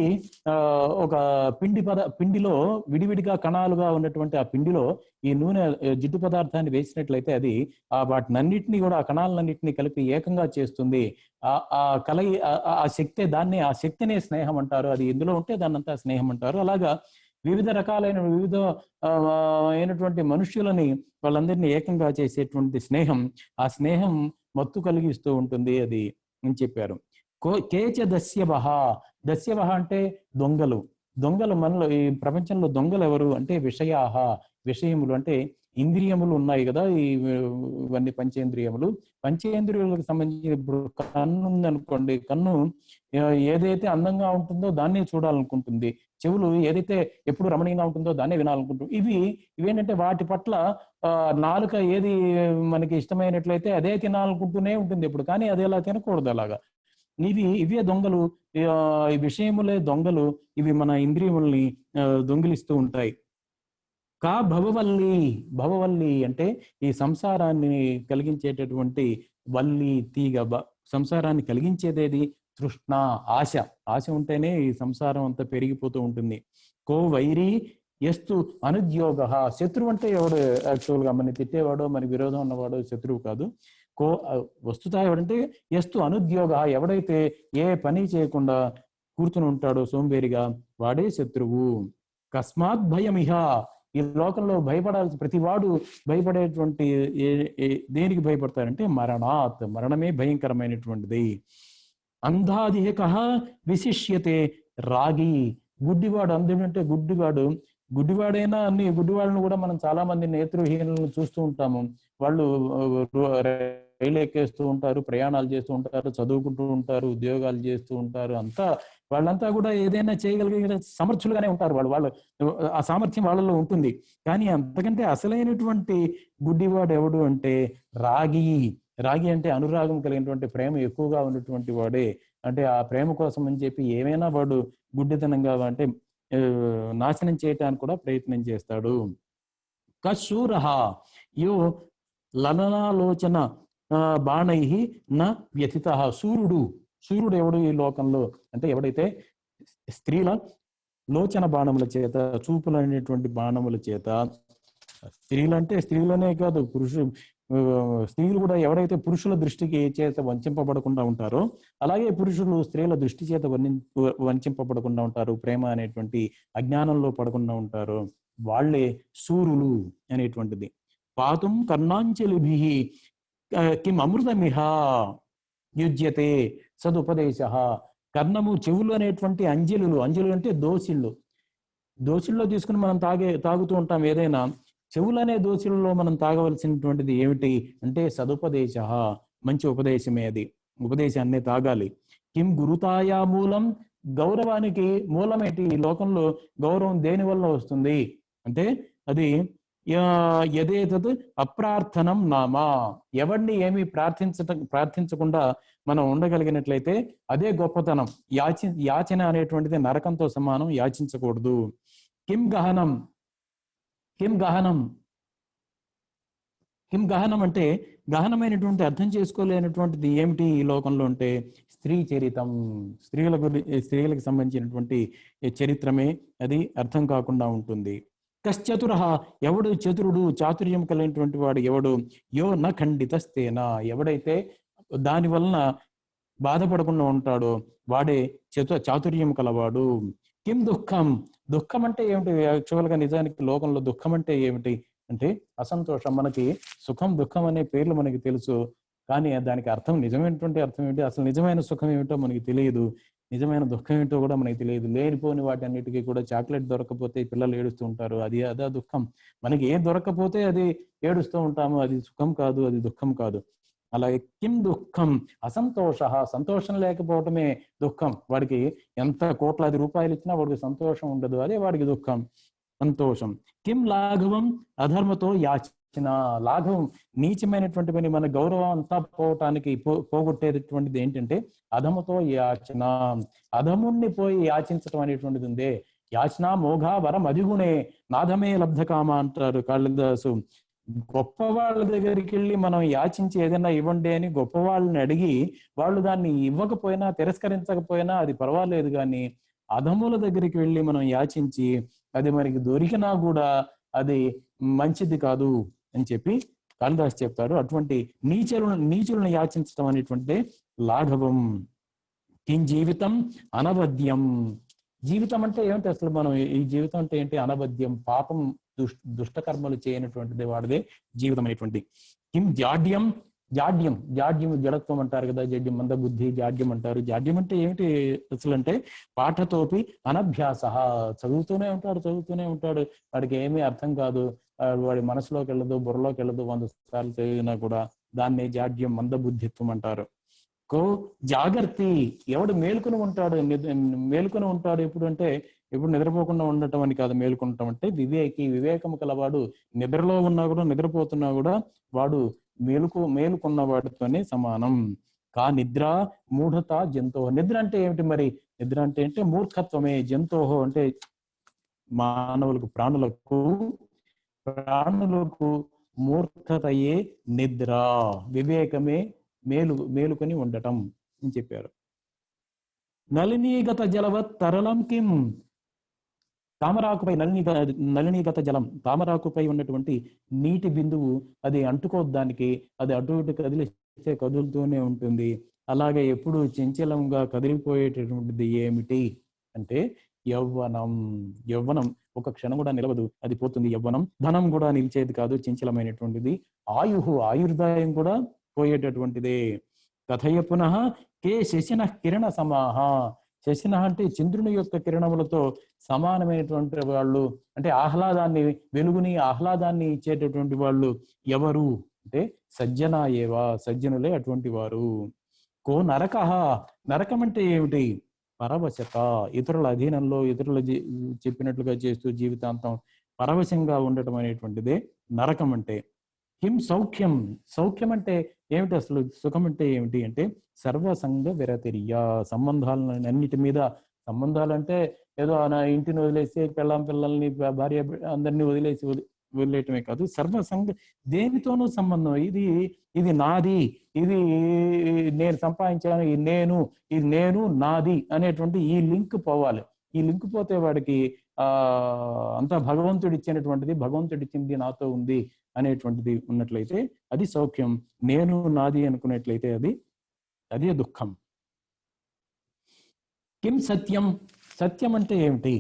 ఒక పిండిలో విడివిడిగా కణాలుగా ఉన్నటువంటి ఆ పిండిలో ఈ నూనె జిడ్డు పదార్థాన్ని వేసినట్లయితే అది వాటినన్నిటినీ కూడా, ఆ కణాలన్నింటినీ కలిపి ఏకంగా చేస్తుంది. ఆ శక్తినే స్నేహం అంటారు. అది ఎందులో ఉంటే దాన్నంతా స్నేహం అంటారు. అలాగా వివిధ అయినటువంటి మనుష్యులని, వాళ్ళందరినీ ఏకంగా చేసేటువంటి స్నేహం, ఆ స్నేహం మత్తు కలిగిస్తూ ఉంటుంది అది అని చెప్పారు. కేచ దస్యవహ అంటే దొంగలు. మనలో ఈ ప్రపంచంలో దొంగలు ఎవరు అంటే విషయములు, అంటే ఇంద్రియములు ఉన్నాయి కదా, ఇవన్నీ పంచేంద్రియములు. పంచేంద్రియాలకు సంబంధించి ఇప్పుడు కన్ను ఉందనుకోండి, కన్ను ఏదైతే అందంగా ఉంటుందో దాన్నే చూడాలనుకుంటుంది. చెవులు ఏదైతే ఎప్పుడు రమణీయంగా ఉంటుందో దాన్నే వినాలనుకుంటుంది. ఇవేంటంటే వాటి పట్ల నాలుక ఏది మనకి ఇష్టమైనట్లయితే అదే తినాలనుకుంటూనే ఉంటుంది ఎప్పుడు. కానీ అది అలా తినకూడదు. అలాగా ఇవే దొంగలు, ఈ విషయములే దొంగలు. ఇవి మన ఇంద్రియముల్ని దొంగిలిస్తూ ఉంటాయి. భవవల్లి. భవవల్లి అంటే ఈ సంసారాన్ని కలిగించేటటువంటి వల్లి, తీగ. సంసారాన్ని కలిగించేదేది? తృష్ణ, ఆశ. ఆశ ఉంటేనే ఈ సంసారం అంతా పెరిగిపోతూ ఉంటుంది. కో వైరి ఎస్తు అనుద్యోగ. శత్రువు అంటే ఎవడు? యాక్చువల్గా మన తిట్టేవాడు, మన విరోధం ఉన్నవాడు శత్రువు కాదు. వస్తుత ఎవడంటే ఎస్తు అనుద్యోగ, ఎవడైతే ఏ పని చేయకుండా కూర్చుని ఉంటాడో సోంబేరిగా, వాడే శత్రువు. కస్మాత్ భయమిహ. ఈ లోకంలో భయపడాల్సి ప్రతివాడు భయపడేటువంటి దేనికి భయపడతారంటే మరణాత్. మరణమే భయంకరమైనటువంటిది. అంధాధిక విశిష్యతే రాగి. గుడ్డివాడు. అందుకంటే గుడ్డివాడైనా అన్ని గుడ్డివాళ్ళను కూడా మనం చాలా మంది నేత్రహీనులను చూస్తూ ఉంటాము. వాళ్ళు రైలు ఎక్కేస్తూ ఉంటారు, ప్రయాణాలు చేస్తూ ఉంటారు, చదువుకుంటూ ఉంటారు, ఉద్యోగాలు చేస్తూ ఉంటారు. వాళ్ళంతా కూడా ఏదైనా చేయగలిగే సమర్థులుగానే ఉంటారు. వాళ్ళు ఆ సామర్థ్యం వాళ్ళలో ఉంటుంది. కానీ అంతకంటే అసలైనటువంటి గుడ్డివాడు ఎవడు అంటే రాగి. రాగి అంటే అనురాగం కలిగినటువంటి, ప్రేమ ఎక్కువగా ఉన్నటువంటి వాడే. అంటే ఆ ప్రేమ కోసం అని చెప్పి ఏమైనా వాడు గుడ్డితనంగా అంటే నాశనం చేయటానికి కూడా ప్రయత్నం చేస్తాడు. కశూరః యో లలనాలోచన బాణై న వ్యథిత. సూర్యుడు ఎవడు ఈ లోకంలో అంటే ఎవడైతే స్త్రీల లోచన బాణముల చేత, చూపులు అనేటువంటి బాణముల చేత, స్త్రీలంటే స్త్రీలనే కాదు, స్త్రీలు కూడా ఎవరైతే పురుషుల దృష్టికి చేత వంచింపబడకుండా ఉంటారో, అలాగే పురుషులు స్త్రీల దృష్టి చేత వంచింపబడకుండా ఉంటారు, ప్రేమ అనేటువంటి అజ్ఞానంలో పడకుండా ఉంటారు, వాళ్లే సూరులు అనేటువంటిది. పాతుం కర్ణాంచలిభి కిం అమృతమిహ యుజ్యతే సదుపదేశ. కర్ణము, చెవులు అనేటువంటి అంజలులు. అంజలు అంటే దోసిల్లో తీసుకుని మనం తాగుతూ ఉంటాం ఏదైనా. చెవులు అనే దోసిల్లో మనం తాగవలసినటువంటిది ఏమిటి అంటే సదుపదేశ, మంచి ఉపదేశమే. అది ఉపదేశాన్నే తాగాలి. కిం గురుతాయా మూలం. గౌరవానికి మూలమేటి? ఈ లోకంలో గౌరవం దేని వల్ల వస్తుంది అంటే అది యదేతత్ అప్రార్థనం నామా. ఎవరిని ఏమి ప్రార్థించకుండా మనం ఉండగలిగినట్లయితే అదే గొప్పతనం. యాచన అనేటువంటిది నరకంతో సమానం. యాచించకూడదు. కిం గహనం. అంటే గహనమైనటువంటి అర్థం చేసుకోలేనటువంటిది ఏమిటి ఈ లోకంలో అంటే స్త్రీ చరితం. స్త్రీలకు సంబంధించినటువంటి చరిత్రమే అది అర్థం కాకుండా ఉంటుంది. కశ్చతుర. ఎవడు చతురుడు, చాతుర్యం కలిగినటువంటి వాడు ఎవడు? యో న ఖండితస్తేనా. ఎవడైతే దాని వలన బాధపడకుండా ఉంటాడో వాడే చాతుర్యం కలవాడు. కిం దుఃఖం. దుఃఖం అంటే ఏమిటి? యాక్చువల్గా నిజానికి లోకంలో దుఃఖం అంటే ఏమిటి అంటే అసంతోషం. మనకి సుఖం, దుఃఖం అనే పేర్లు మనకి తెలుసు, కానీ దానికి అర్థం, నిజమైనటువంటి అర్థం ఏంటి, అసలు నిజమైన సుఖం ఏమిటో మనకి తెలియదు, నిజమైన దుఃఖం ఏంటో కూడా మనకి తెలియదు. లేనిపోని వాటి అన్నిటికీ కూడా చాక్లెట్ దొరకకపోతే పిల్లలు ఏడుస్తూ ఉంటారు, అదా దుఃఖం. మనకి ఏం దొరకకపోతే అది ఏడుస్తూ ఉంటాము, అది సుఖం కాదు, అది దుఃఖం కాదు. అలాగే కిం దుఃఖం అసంతోష. సంతోషం లేకపోవటమే దుఃఖం. వాడికి ఎంత కోట్లాది రూపాయలు ఇచ్చినా వాడికి సంతోషం ఉండదు, అదే వాడికి దుఃఖం. సంతోషం. కిం లాఘవం అధర్మతో యాచన. లాఘవం నీచమైనటువంటి పని, మన గౌరవం అంతా పోవటానికి పోగొట్టేటటువంటిది ఏంటంటే అధమతో యాచన. అధముణ్ణి పోయి యాచించటం అనేటువంటిది ఉందే. యాచన మోఘ వరం అధిగుణే నాథమే లబ్ధకామ అంటారు కాళిదాసు. గొప్ప వాళ్ళ దగ్గరికి వెళ్ళి మనం యాచించి ఏదైనా ఇవ్వండి అని గొప్ప వాళ్ళని అడిగి వాళ్ళు దాన్ని ఇవ్వకపోయినా, తిరస్కరించకపోయినా అది పర్వాలేదు, కానీ అధముల దగ్గరికి వెళ్ళి మనం యాచించి అది మనకి దొరికినా కూడా అది మంచిది కాదు అని చెప్పి కాళిదాసు చెప్తారు. అటువంటి నీచులను యాచించడం అనేటువంటి లాఘవం. కిం జీవితం అనవద్యం. జీవితం అంటే ఏమిటి అసలు? మనం ఈ జీవితం అంటే ఏంటి? అనవద్యం, పాపం, దుష్టకర్మలు చేయనటువంటిది వాడిదే జీవితం అనేటువంటి. కిం జాడ్యం. జాడ్యం జడత్వం అంటారు కదా, జడ్యం మందబుద్ధి, జాడ్యం అంటారు. జాడ్యం అంటే ఏమిటి అసలు అంటే పాఠతోపి అనభ్యాస. చదువుతూనే ఉంటాడు, వాడికి ఏమీ అర్థం కాదు, వాడి మనసులోకి వెళ్ళదు, బుర్రలోకి వెళ్ళదు, 100 సార్లు చదివినా కూడా. దాన్ని జాడ్యం, మందబుద్ధిత్వం అంటారు. కో జాగర్తి, ఎవడు మేలుకొని ఉంటాడు, మేలుకొని ఉంటాడు ఎప్పుడు అంటే ఎప్పుడు నిద్రపోకుండా ఉండటం అని కాదు. మేలుకుంటాం అంటే వివేకి, వివేకము కలవాడు. నిద్రలో ఉన్నా కూడా, నిద్రపోతున్నా కూడా వాడు మేలుకున్న వాడితోనే సమానం. కా నిద్ర మూఢత జంతో. నిద్ర అంటే ఏమిటి మరి? నిద్ర అంటే మూర్ఖత్వమే. జంతోహో అంటే మానవులకు, ప్రాణులకు మూర్ఖతయే నిద్ర. వివేకమే మేలుకొని ఉండటం అని చెప్పారు. నళినీగత జలవత్ తరళం కిం. తామరాకుపై నళినీగత జలం, తామరాకుపై ఉన్నటువంటి నీటి బిందువు అది అంటుకోవడానికి, అది అటు ఇటు కదిలిస్తే కదులుతూనే ఉంటుంది. అలాగే ఎప్పుడు చంచలంగా కదిలిపోయేటటువంటిది ఏమిటి అంటే యవ్వనం. యవ్వనం ఒక క్షణం కూడా నిలవదు, అది పోతుంది. యవ్వనం. ధనం కూడా నిలిచేది కాదు, చంచలమైనటువంటిది. ఆయుర్దాయం కూడా పోయేటటువంటిదే. కథయ పునః కే శశిన కిరణ సమాహ. శశిన అంటే చంద్రుని యొక్క కిరణములతో సమానమైనటువంటి వాళ్ళు, అంటే ఆహ్లాదాన్ని, వెలుగుని, ఆహ్లాదాన్ని ఇచ్చేటటువంటి వాళ్ళు ఎవరు అంటే సజ్జన ఏవా, సజ్జనులే అటువంటి వారు. కో నరక. నరకం అంటే ఏమిటి? పరవశత, ఇతరుల అధీనంలో, ఇతరుల చెప్పినట్లుగా చేస్తూ జీవితాంతం పరవశంగా ఉండటం అనేటువంటిదే నరకం అంటే. కిం సౌఖ్యం. సౌఖ్యం అంటే ఏమిటి అసలు? సుఖం అంటే ఏమిటి అంటే సర్వసంగ విరతిర్యా. సంబంధాలను అన్నిటి మీద, సంబంధాలు అంటే ఏదో నా ఇంటిని వదిలేసి పిల్లల్ని, భార్య అందరినీ వదిలేయటమే కాదు. సర్వసంగ, దేనితోనూ సంబంధం. ఇది నాది, ఇది నేను సంపాదించాను, ఇది నేను నాది అనేటువంటి ఈ లింక్ పోవాలి. ఈ లింక్ పోతే వాడికి అంతా భగవంతుడు ఇచ్చినటువంటిది, భగవంతుడు ఇచ్చింది నాతో ఉంది అనేటువంటిది ఉన్నట్లయితే అది సౌఖ్యం. నేను నాది అనుకున్నట్లయితే అదే దుఃఖం. కిం సత్యం. సత్యం అంటే ఏమిటి?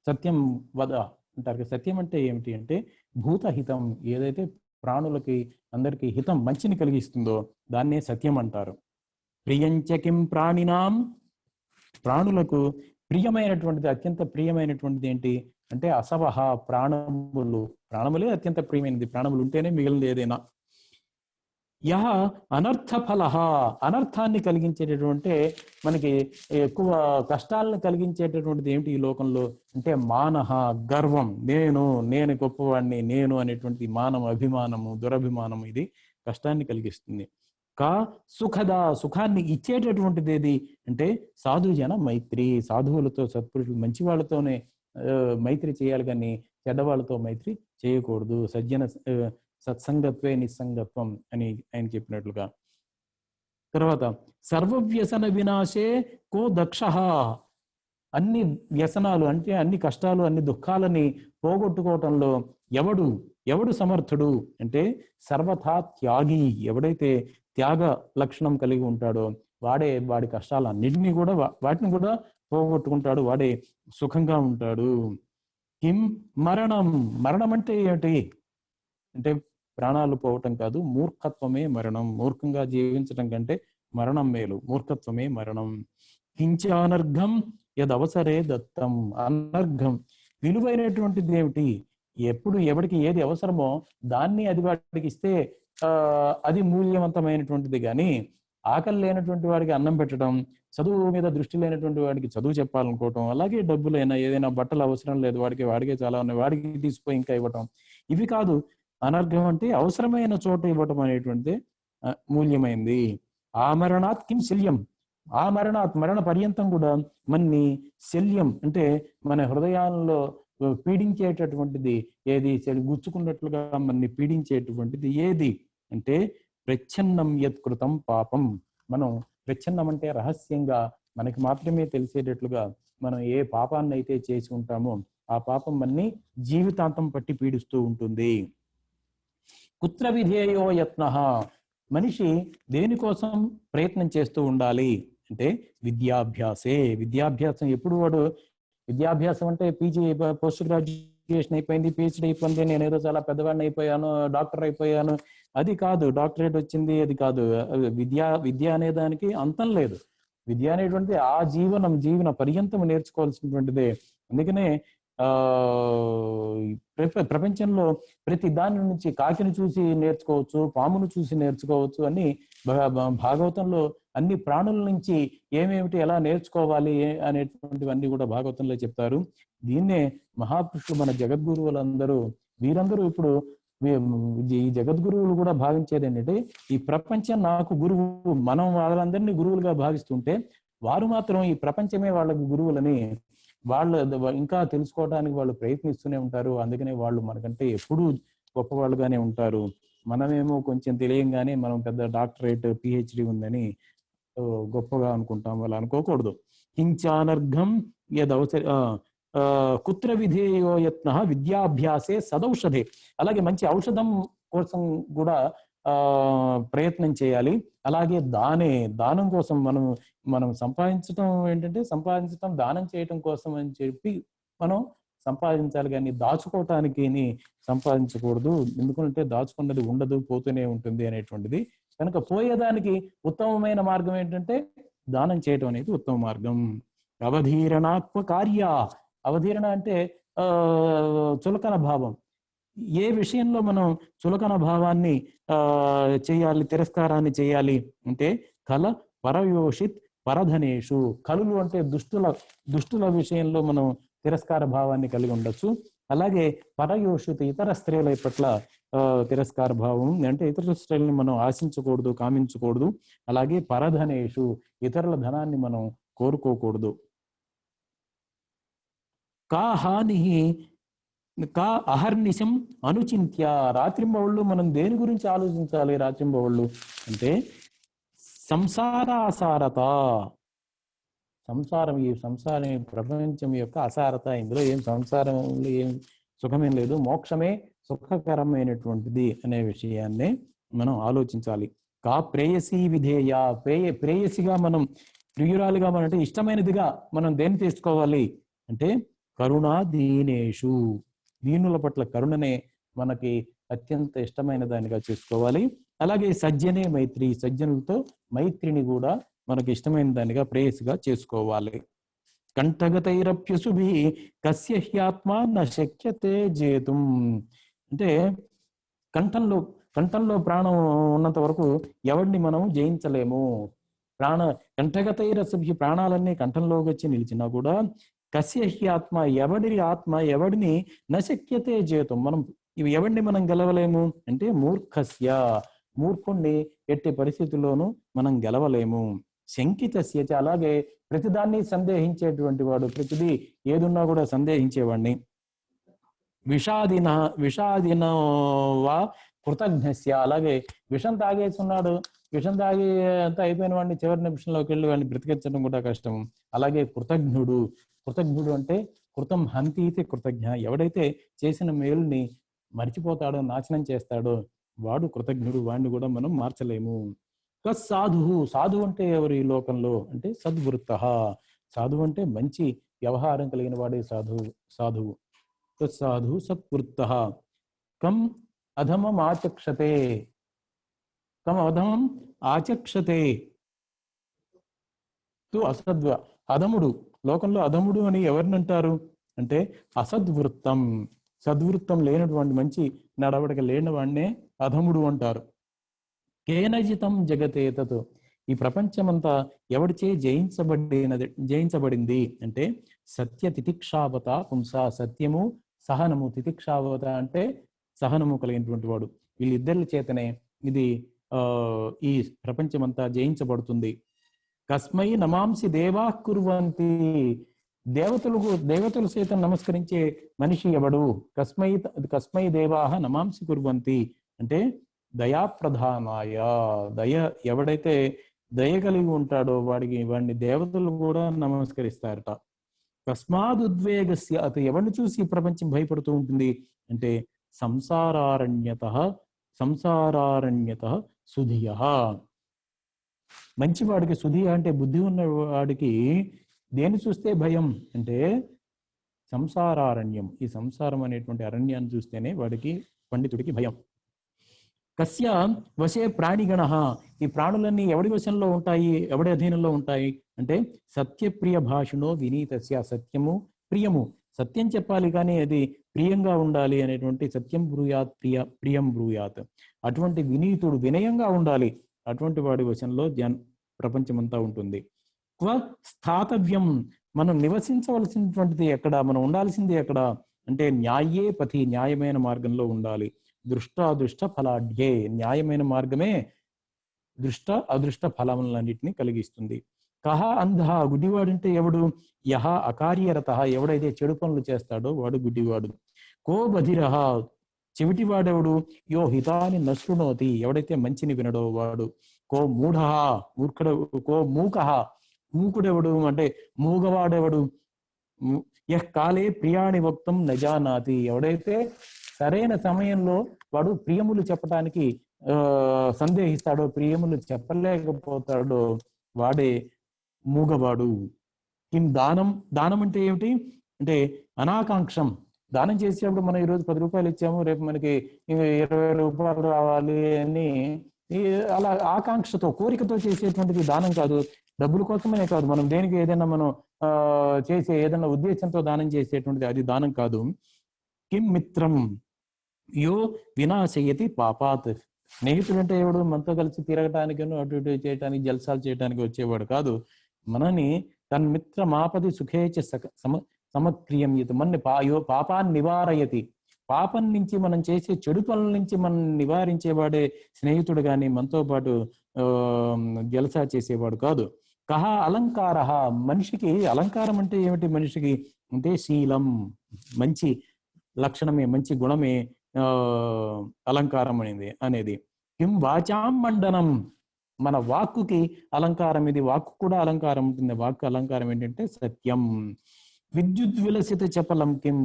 సత్యం వద అంటారు. సత్యం అంటే ఏమిటి అంటే భూతహితం. ఏదైతే ప్రాణులకి అందరికీ హితం, మంచిని కలిగిస్తుందో దాన్నే సత్యం అంటారు. ప్రియంచ కిం ప్రాణినాం. ప్రాణులకు ప్రియమైనటువంటిది, అత్యంత ప్రియమైనటువంటిది ఏంటి అంటే అసవహ. ప్రాణములే అత్యంత ప్రియమైనది. ప్రాణములు ఉంటేనే మిగిలినది ఏదైనా. యహ అనర్థ ఫల. అనర్థాన్ని కలిగించేటటువంటి, మనకి ఎక్కువ కష్టాలను కలిగించేటటువంటిది ఏమిటి ఈ లోకంలో అంటే మానహ, గర్వం. నేను గొప్పవాడిని, నేను అనేటువంటి మానవ అభిమానము, దురభిమానము, ఇది కష్టాన్ని కలిగిస్తుంది. కా సుఖద. సుఖాన్ని ఇచ్చేటటువంటిది ఏది అంటే సాధుజన మైత్రి. సాధువులతో, సత్పురుషులు, మంచి వాళ్ళతోనే మైత్రి చేయాలి, కానీ చెడ్డవాళ్ళతో మైత్రి చేయకూడదు. సత్సంగత్వే నిస్సంగత్వం అని ఆయన చెప్పినట్లుగా. తర్వాత సర్వవ్యసన వినాశే కో దక్ష. అన్ని వ్యసనాలు అంటే అన్ని కష్టాలు, అన్ని దుఃఖాలని పోగొట్టుకోవటంలో ఎవడు సమర్థుడు అంటే సర్వథా త్యాగి. ఎవడైతే త్యాగ లక్షణం కలిగి ఉంటాడో వాడి కష్టాలన్నిటినీ కూడా, వాటిని కూడా పోగొట్టుకుంటాడు, వాడే సుఖంగా ఉంటాడు. కిం మరణం. మరణం అంటే ఏమిటి అంటే ప్రాణాలు పోవటం కాదు, మూర్ఖత్వమే మరణం. మూర్ఖంగా జీవించటం కంటే మరణం మేలు, మూర్ఖత్వమే మరణం. కించ అనర్ఘం యదవసరే దత్తం. అనర్ఘం, విలువైనటువంటిది ఏమిటి? ఎవడికి ఏది అవసరమో దాన్ని అది వాడికి ఇస్తే అది మూల్యవంతమైనటువంటిది. కానీ ఆకలి లేనటువంటి వాడికి అన్నం పెట్టడం, చదువు మీద దృష్టి లేనటువంటి వాడికి చదువు చెప్పాలనుకోవటం, అలాగే డబ్బులైనా, ఏదైనా బట్టలు అవసరం లేదు వాడికే చాలా ఉన్నాయి, వాడికి తీసుకుపోయి ఇంకా ఇవ్వటం, ఇవి కాదు. అనర్ఘం అంటే అవసరమైన చోట ఇవ్వటం అనేటువంటిది మూల్యమైంది. ఆమరణాత్ కిం శల్యం. మరణ పర్యంతం కూడా మన్ని శల్యం అంటే మన హృదయాల్లో పీడించేటటువంటిది ఏది, గుచ్చుకున్నట్లుగా మన్ని పీడించేటటువంటిది ఏది అంటే ప్రచ్ఛన్నం యత్కృతం పాపం. మనం ప్రచ్ఛన్నం అంటే రహస్యంగా మనకి మాత్రమే తెలిసేటట్లుగా మనం ఏ పాపాన్ని అయితే చేసి ఉంటామో ఆ పాపం మన్ని జీవితాంతం పట్టి పీడిస్తూ ఉంటుంది. కుత్ర విధేయో యత్నః. మనిషి దేనికోసం ప్రయత్నం చేస్తూ ఉండాలి అంటే విద్యాభ్యాసే. విద్యాభ్యాసం ఎప్పుడు విద్యాభ్యాసం అంటే పీజీ, పోస్ట్ గ్రాడ్యుయేషన్ అయిపోయింది, పిహెచ్డి అయిపోయింది, నేను ఏదో చాలా పెద్దవాడిని అయిపోయాను, డాక్టర్ అయిపోయాను, అది కాదు. డాక్టరేట్ వచ్చింది, అది కాదు. విద్య అనే దానికి అంతం లేదు. విద్య అనేటువంటిది ఆ జీవన పర్యంతం నేర్చుకోవాల్సినటువంటిదే. అందుకనే ప్రపంచంలో ప్రతి దాని నుంచి కాకిని చూసి నేర్చుకోవచ్చు, పామును చూసి నేర్చుకోవచ్చు అని భాగవతంలో అన్ని ప్రాణుల నుంచి ఏమేమిటి ఎలా నేర్చుకోవాలి అనేటువంటివన్నీ కూడా భాగవతంలో చెప్తారు. దీన్నే మహాపురుషులు మన జగద్గురువులందరూ వీరందరూ ఇప్పుడు ఈ జగద్గురువులు కూడా భావించేది ఏంటంటే ఈ ప్రపంచం నాకు గురువు, మనం వాళ్ళందరినీ గురువులుగా భావిస్తుంటే వారు మాత్రం ఈ ప్రపంచమే వాళ్ళకి గురువులని వాళ్ళు ఇంకా తెలుసుకోవడానికి వాళ్ళు ప్రయత్నిస్తూనే ఉంటారు. అందుకనే వాళ్ళు మనకంటే ఎప్పుడూ గొప్పవాళ్ళుగానే ఉంటారు. మనమేమో కొంచెం తెలియంగానే మనం పెద్ద డాక్టరేట్ పిహెచ్డి ఉందని గొప్పగా అనుకుంటాం. వాళ్ళు అనుకోకూడదు. కించానర్ఘం యదవసర కుత్ర విధేయో యత్న విద్యాభ్యాసే సదౌషధే. అలాగే మంచి ఔషధం కోసం కూడా ప్రయత్నం చేయాలి. అలాగే దానం కోసం మనం సంపాదించడం ఏంటంటే దానం చేయటం కోసం అని చెప్పి మనం సంపాదించాలి, కానీ దాచుకోవటానికి సంపాదించకూడదు. ఎందుకంటే దాచుకున్నది ఉండదు, పోతూనే ఉంటుంది అనేటువంటిది. కనుక పోయేదానికి ఉత్తమమైన మార్గం ఏంటంటే దానం చేయటం అనేది ఉత్తమ మార్గం. అవధీరణాత్మ కార్య. అవధీరణ అంటే చులకన భావం. ఏ విషయంలో మనం చులకన భావాన్ని చేయాలి, తిరస్కారాన్ని చేయాలి అంటే కల పరయోషిత్ పరధనేషు. కలులు అంటే దుష్టుల విషయంలో మనం తిరస్కార భావాన్ని కలిగి ఉండొచ్చు. అలాగే పరయోషిత్ ఇతర స్త్రీల పట్ల తిరస్కార భావం అంటే ఇతర స్త్రీలను మనం ఆశించకూడదు, కామించకూడదు. అలాగే పరధనేషు ఇతరుల ధనాన్ని మనం కోరుకోకూడదు. కా హాని కా అహర్నిశం అనుచింత్య. రాత్రింబవళ్ళు మనం దేని గురించి ఆలోచించాలి? రాత్రింబవళ్ళు అంటే సంసారాసారత. ఈ సంసారం ప్రపంచం యొక్క అసారత. ఇందులో సంసారంలో ఏం సుఖమేం లేదు, మోక్షమే సుఖకరమైనటువంటిది అనే విషయాన్ని మనం ఆలోచించాలి. కా ప్రేయసీ విధేయ. ప్రేయసిగా మనం ప్రియురాలుగా మనం అంటే ఇష్టమైనదిగా మనం దేన్ని తీసుకోవాలి అంటే కరుణా దీనేషు. దీనుల పట్ల కరుణనే మనకి అత్యంత ఇష్టమైన దానిగా చేసుకోవాలి. అలాగే సజ్జనే మైత్రి. సజ్జనులతో మైత్రిని కూడా మనకి ఇష్టమైన దానిగా ప్రేయసిగా చేసుకోవాలి. కంఠగతైరప్యసుభి కస్య హ్యాత్మ న శక్యతే జేతుం. అంటే కంఠంలో ప్రాణం ఉన్నంత వరకు ఎవరిని మనం జయించలేము. కంఠగతైరసుభి ప్రాణాలన్నీ కంఠంలోకి వచ్చి నిలిచినా కూడా కస్య హ్యాత్మ ఎవడిని నశక్యతే జేతుం. ఎవడిని మనం గెలవలేము అంటే మూర్ఖుణ్ణి ఎట్టి పరిస్థితుల్లోనూ మనం గెలవలేము. శంకితస్య. అలాగే ప్రతిదాన్ని సందేహించేటువంటి వాడు, ప్రతిదీ ఏదున్నా కూడా సందేహించేవాడిని. విషాదిన వా కృతజ్ఞస్య. అలాగే విషం తాగేస్తున్నాడు, విషం తాగి అంతా అయిపోయిన వాడిని చివరి నిమిషంలోకి వెళ్ళి వాడిని బ్రతికించడం కూడా కష్టం. అలాగే కృతజ్ఞుడు అంటే కృతం హంతీతి కృతజ్ఞ. ఎవడైతే చేసిన మేలుని మర్చిపోతాడో, నాశనం చేస్తాడో వాడు కృతజ్ఞుడు. వాడిని కూడా మనం మార్చలేము. సాధు అంటే ఎవరు ఈ లోకంలో అంటే సద్వృత్త. సాధువు అంటే మంచి వ్యవహారం కలిగిన వాడే సాధువు. సాధు సత్వృత్త. కం అధమం ఆచక్షతే అసద్వ. అధముడు, లోకంలో అధముడు అని ఎవరినంటారు అంటే అసద్వృత్తం. సద్వృత్తం లేనటువంటి, మంచి నడవడిక లేని వాడినే అధముడు అంటారు. కేనజితం జగతే తత్. ఈ ప్రపంచమంతా ఎవడిచే జయించబడింది అంటే సత్య తితిక్షావత పుంస. సత్యము సహనము. తితిక్షావత అంటే సహనము కలిగినటువంటి వాడు. వీళ్ళిద్దరి చేతనే ఈ ప్రపంచమంతా జయించబడుతుంది. కస్మై నమాంసి దేవా కుర్వంతి. దేవతలు సైతం నమస్కరించే మనిషి ఎవడు? కస్మై దేవాహ నమాంసి కుర్వంతి అంటే దయాప్రధానాయ. ఎవడైతే దయ కలిగి ఉంటాడో వాడిని దేవతలు కూడా నమస్కరిస్తారట. తస్మాదుద్వేగస్య. అటు ఎవరిని చూసి ప్రపంచం భయపడుతూ ఉంటుంది అంటే సంసారారణ్యత సుధియ. మంచివాడికి సుధియ అంటే బుద్ధి ఉన్న వాడికి దేని చూస్తే భయం అంటే సంసారారణ్యం. ఈ సంసారం అనేటువంటి అరణ్యాన్ని చూస్తేనే వాడికి, పండితుడికి భయం. కస్య వశే ప్రాణిగణ. ఈ ప్రాణులన్నీ ఎవడి వశంలో ఉంటాయి, ఎవడి అధీనంలో ఉంటాయి అంటే సత్యప్రియ భాషణో వినీతస్య. సత్యము ప్రియము సత్యం చెప్పాలి కానీ అది ప్రియంగా ఉండాలి అనేటువంటి సత్యం బ్రూయాత్ ప్రియం బ్రూయాత్. అటువంటి వినీతుడు వినయంగా ఉండాలి. అటువంటి వాడి వశంలో ప్రపంచమంతా ఉంటుంది. క్వ స్థాతవ్యం, మనం నివసించవలసినటువంటిది ఎక్కడ, మనం ఉండాల్సింది ఎక్కడ అంటే న్యాయే పథి, న్యాయమైన మార్గంలో ఉండాలి. దృష్టాదృష్ట ఫలాఢ్యే, న్యాయమైన మార్గమే దృష్ట అదృష్ట ఫలములన్నింటినీ కలిగిస్తుంది. కహ అంధ, గుడ్డివాడంటే ఎవడు? యహ అకార్యరత, ఎవడైతే చెడు పనులు చేస్తాడో వాడు గుడ్డివాడు. కో బధిరహ, చెవిటివాడెవడు? యో హితాని నశృణోతి, ఎవడైతే మంచిని వినడో వాడు. కో మూఢ, మూర్ఖుడు. కో మూక, మూకుడెవడు అంటే మూగవాడెవడు? యహ్ కాలే ప్రియాణి వక్తం నజానాతి, ఎవడైతే సరైన సమయంలో వాడు ప్రియములు చెప్పటానికి సందేహిస్తాడో, ప్రియములు చెప్పలేకపోతాడో వాడే మూగవాడు. కిం దానం, దానం అంటే ఏమిటి అంటే అనాకాంక్షం. దానం చేసేటప్పుడు మనం ఈరోజు 10 రూపాయలు ఇచ్చాము, రేపు మనకి 20 రూపాయలు రావాలి అని అలా ఆకాంక్షతో, కోరికతో చేసేటువంటిది దానం కాదు. డబ్బుల కోసమనే కాదు, మనం దేనికి ఏదైనా మనం చేసే ఏదైనా ఉద్దేశంతో దానం చేసేటువంటిది అది దానం కాదు. కిం మిత్రం యో వినాశయతి పాపాత్, స్నేహితుడు అంటే ఎవడు? మనతో కలిసి తిరగటానికి అటు ఇటు చేయటానికి జల్సాలు చేయడానికి వచ్చేవాడు కాదు. మనని తన్ మిత్రమాపది సుఖేచ సమక్రియం యత్ మన్ని పాపాన్ని నివారయతి, పాపం నుంచి మనం చేసే చెడు పనుల నుంచి మనం నివారించేవాడే స్నేహితుడు గాని మనతో పాటు జలసా చేసేవాడు కాదు. కహ అలంకార, మనిషికి అలంకారం అంటే ఏమిటి? మనిషికి అంటే శీలం, మంచి లక్షణమే, మంచి గుణమే అలంకారం అనేది. కిం వాచాం మండనం, మన వాక్కుకి అలంకారం ఇది. వాక్కు కూడా అలంకారం ఉంటుంది. వాక్కు అలంకారం ఏంటంటే సత్యం. విద్యుత్ విలసిత చపలం కిం,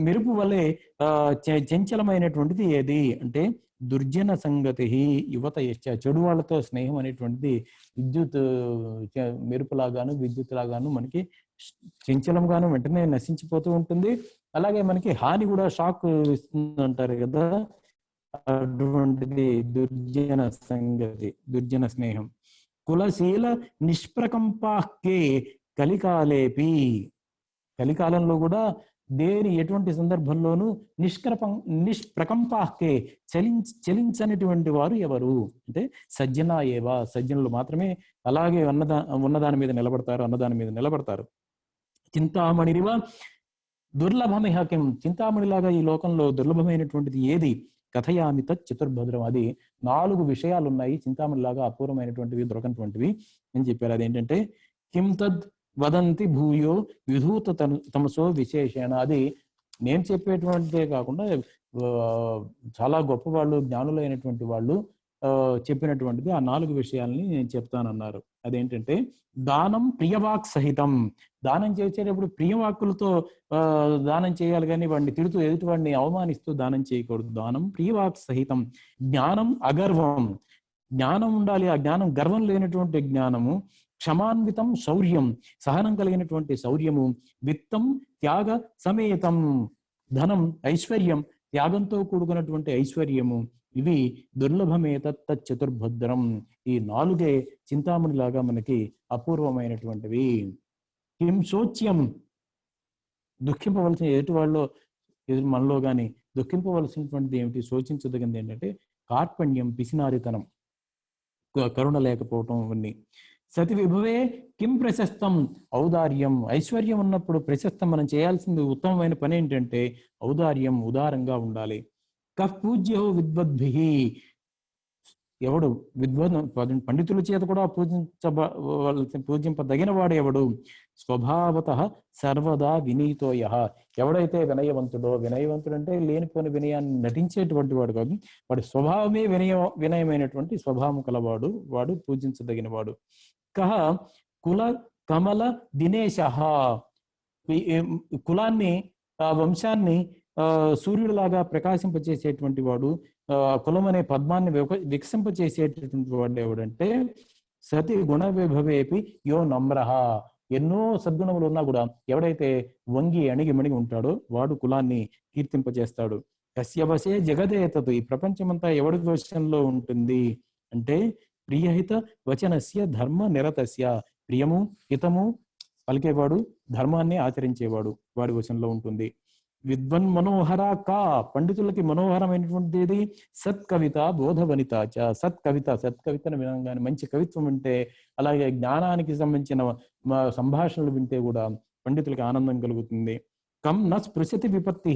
మెరుపు వలె చంచలమైనటువంటిది ఏది అంటే దుర్జన సంగతి యువత యశ్చ, చెడు వాళ్ళతో స్నేహం అనేటువంటిది విద్యుత్ మెరుపులాగాను విద్యుత్ లాగాను మనకి చంచలంగాను వెంటనే నశించిపోతూ ఉంటుంది. అలాగే మనకి హాని కూడా, షాక్ ఇస్తుంది అంటారు కదా, అటువంటిది దుర్జన సంగతి, దుర్జన స్నేహం. కులశీల నిష్ప్రకంపాకే కలికాలేపి, కలికాలంలో కూడా ఎటువంటి సందర్భంలోనూ నిష్ప్రకంపాకే చలించనటువంటి వారు ఎవరు అంటే సజ్జన ఏవా, సజ్జనులు మాత్రమే అలాగే ఉన్నదాని మీద నిలబడతారు, అన్నదాని మీద నిలబడతారు. చింతామణిరివ దుర్లభమిహ కిం, చింతామణిలాగా ఈ లోకంలో దుర్లభమైనటువంటిది ఏది? కథయామి తత్ చతుర్భద్రం, అది 4 విషయాలు ఉన్నాయి చింతామణిలాగా అపూర్వమైనటువంటివి, దొరకనటువంటివి అని చెప్పారు. అదేంటంటే కిం తద్ వదంతి భూయో విధూత తమసో విశేషణ, అది నేను చెప్పేటువంటిదే కాకుండా చాలా గొప్ప వాళ్ళు, జ్ఞానులైనటువంటి వాళ్ళు చెప్పినటువంటిది. ఆ 4 విషయాల్ని నేను చెప్తానన్నారు. అదేంటంటే దానం ప్రియవాక్ సహితం, దానం చేసేటప్పుడు ప్రియవాక్కులతో దానం చేయాలి కానీ వాడిని తిడుతూ, ఎదుటి వాడిని అవమానిస్తూ దానం చేయకూడదు. దానం ప్రియవాక్ సహితం. జ్ఞానం అగర్వం, జ్ఞానం ఉండాలి, ఆ జ్ఞానం గర్వం లేనటువంటి జ్ఞానము. క్షమాన్వితం శౌర్యం, సహనం కలిగినటువంటి శౌర్యము. విత్తం త్యాగ సమేతం, ధనం ఐశ్వర్యం, త్యాగంతో కూడుకున్నటువంటి ఐశ్వర్యము. ఇవి దుర్లభమే తత్ చతుర్భద్రం, ఈ 4 చింతామణిలాగా మనకి అపూర్వమైనటువంటివి. కిం శోచ్యం, దుఃఖింపవలసిన ఎదుటి వాళ్ళు మనలో కానీ దుఃఖింపవలసినటువంటిది ఏమిటి, శోచించదగింది ఏంటంటే కార్పణ్యం, పిసినారితనం, కరుణ లేకపోవటం, ఇవన్నీ. సతి విభవే కిం ప్రశస్తం ఔదార్యం, ఐశ్వర్యం ఉన్నప్పుడు ప్రశస్తం మనం చేయాల్సింది ఉత్తమమైన పని ఏంటంటే ఔదార్యం, ఉదారంగా ఉండాలి. కః పూజ్యో విద్వద్భిః, ఎవడు పండితుల చేత కూడా పూజింపదగిన వాడు ఎవడు? స్వభావతః సర్వదా వినీతోయః, ఎవడైతే వినయవంతుడో, వినయవంతుడు అంటే లేనిపోని వినయాన్ని నటించేటువంటి వాడు కాదు, వాడి స్వభావమే వినయమైనటువంటి స్వభావం కలవాడు, వాడు పూజించదగిన వాడు. కహ కుల కమల దినేశః, కులాన్ని, వంశాన్ని సూర్యుడిలాగా ప్రకాశింపచేసేటువంటి వాడు, కులం అనే పద్మాన్ని వికసింపచేసేటటువంటి వాడు ఎవడంటే సతి గుణ విభవేపి యో నమ్రః, ఎన్నో సద్గుణములు ఉన్నా కూడా ఎవడైతే వంగి అణిగి మణిగి ఉంటాడో వాడు కులాన్ని కీర్తింపజేస్తాడు. కస్య వశే జగదేతత్, ఈ ప్రపంచమంతా ఎవడి వశంలో ఉంటుంది అంటే ప్రియహిత వచనస్య ధర్మ నిరతస్య, ప్రియము హితము పలికేవాడు, ధర్మాన్ని ఆచరించేవాడు వాడి వశంలో ఉంటుంది. విద్వన్ మనోహర కా, పండితులకి మనోహరమైనటువంటిది ఏది? సత్కవిత బోధవనిత చ. సత్కవితను వినగానే, మంచి కవిత్వం వింటే, అలాగే జ్ఞానానికి సంబంధించిన సంభాషణలు వింటే కూడా పండితులకి ఆనందం కలుగుతుంది. కం న స్పృశతి విపత్తి,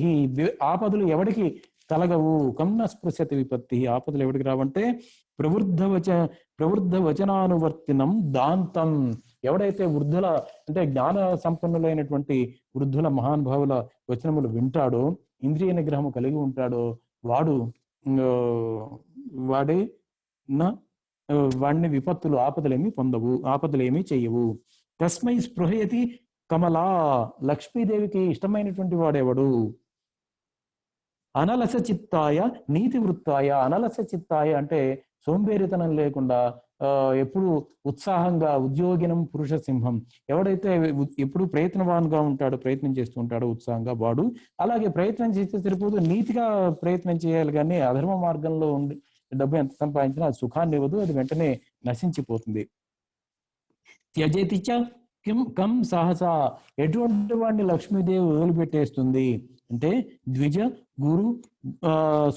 ఆపదలు ఎవడికి కలగవు. కం న స్పృశతి విపత్తి, ఆపదలు ఎవడికి రావంటే ప్రవృద్ధ వచనానువర్తినం దాంతం. ఎవడైతే వృద్ధుల అంటే జ్ఞాన సంపన్నులైనటువంటి వృద్ధుల మహానుభావుల వచనములు వింటాడో, ఇంద్రియ నిగ్రహము కలిగి ఉంటాడో, వాడు వాడే వాడిని విపత్తులు, ఆపదలేమి పొందవు, ఆపదలేమి చెయ్యవు. తస్మై స్పృహయతి కమలా, లక్ష్మీదేవికి ఇష్టమైనటువంటి వాడేవాడు. అనలస చిత్తాయ నీతి వృత్తాయ. అనలస చిత్తాయ అంటే సోంబేరితనం లేకుండా ఎప్పుడు ఉత్సాహంగా, ఉద్యోగినం పురుష సింహం, ఎవడైతే ఎప్పుడు ప్రయత్నవాన్గా ఉంటాడో, ప్రయత్నం చేస్తూ ఉంటాడో ఉత్సాహంగా, వాడు అలాగే ప్రయత్నం చేస్తే సరిపోదు, నీతిగా ప్రయత్నం చేయాలి. కానీ అధర్మ మార్గంలో ఉండి డబ్బు ఎంత సంపాదించినా అది సుఖాన్ని ఇవ్వదు, అది వెంటనే నశించిపోతుంది. త్యజతి చ కం సహసా, ఎటువంటి వాడిని లక్ష్మీదేవి వదిలిపెట్టేస్తుంది అంటే ద్విజ గురు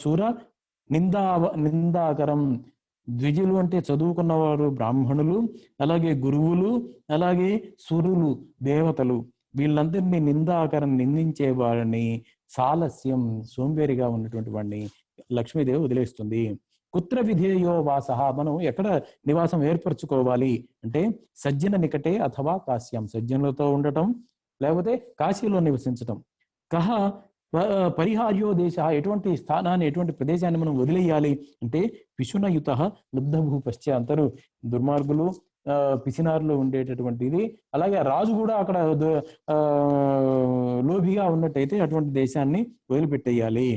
సుర నిందాకరం. ద్విజులు అంటే చదువుకున్నవారు బ్రాహ్మణులు, అలాగే గురువులు, అలాగే సురులు దేవతలు, వీళ్ళందరినీ నిందాకరం నిందించే వారిని, సాలస్యం సోంబేరిగా ఉన్నటువంటి వాడిని లక్ష్మీదేవి వదిలేస్తుంది. కుత్ర విధేయో వాసః, మనం ఎక్కడ నివాసం ఏర్పరచుకోవాలి అంటే సజ్జన నికటే అథవా కాశ్యం, సజ్జనులతో ఉండటం లేకపోతే కాశీలో నివసించటం. కహ పరిహార్యో దేశ, ఎటువంటి స్థానాన్ని, ఎటువంటి ప్రదేశాన్ని మనం వదిలేయాలి అంటే పిశునయుత లుబ్ధభూపశ్చ, అంతరు దుర్మార్గులు పిసినారులు ఉండేటటువంటిది. అలాగే రాజు కూడా అక్కడ లోభిగా ఉన్నట్టయితే అటువంటి దేశాన్ని వదిలిపెట్టేయాలి.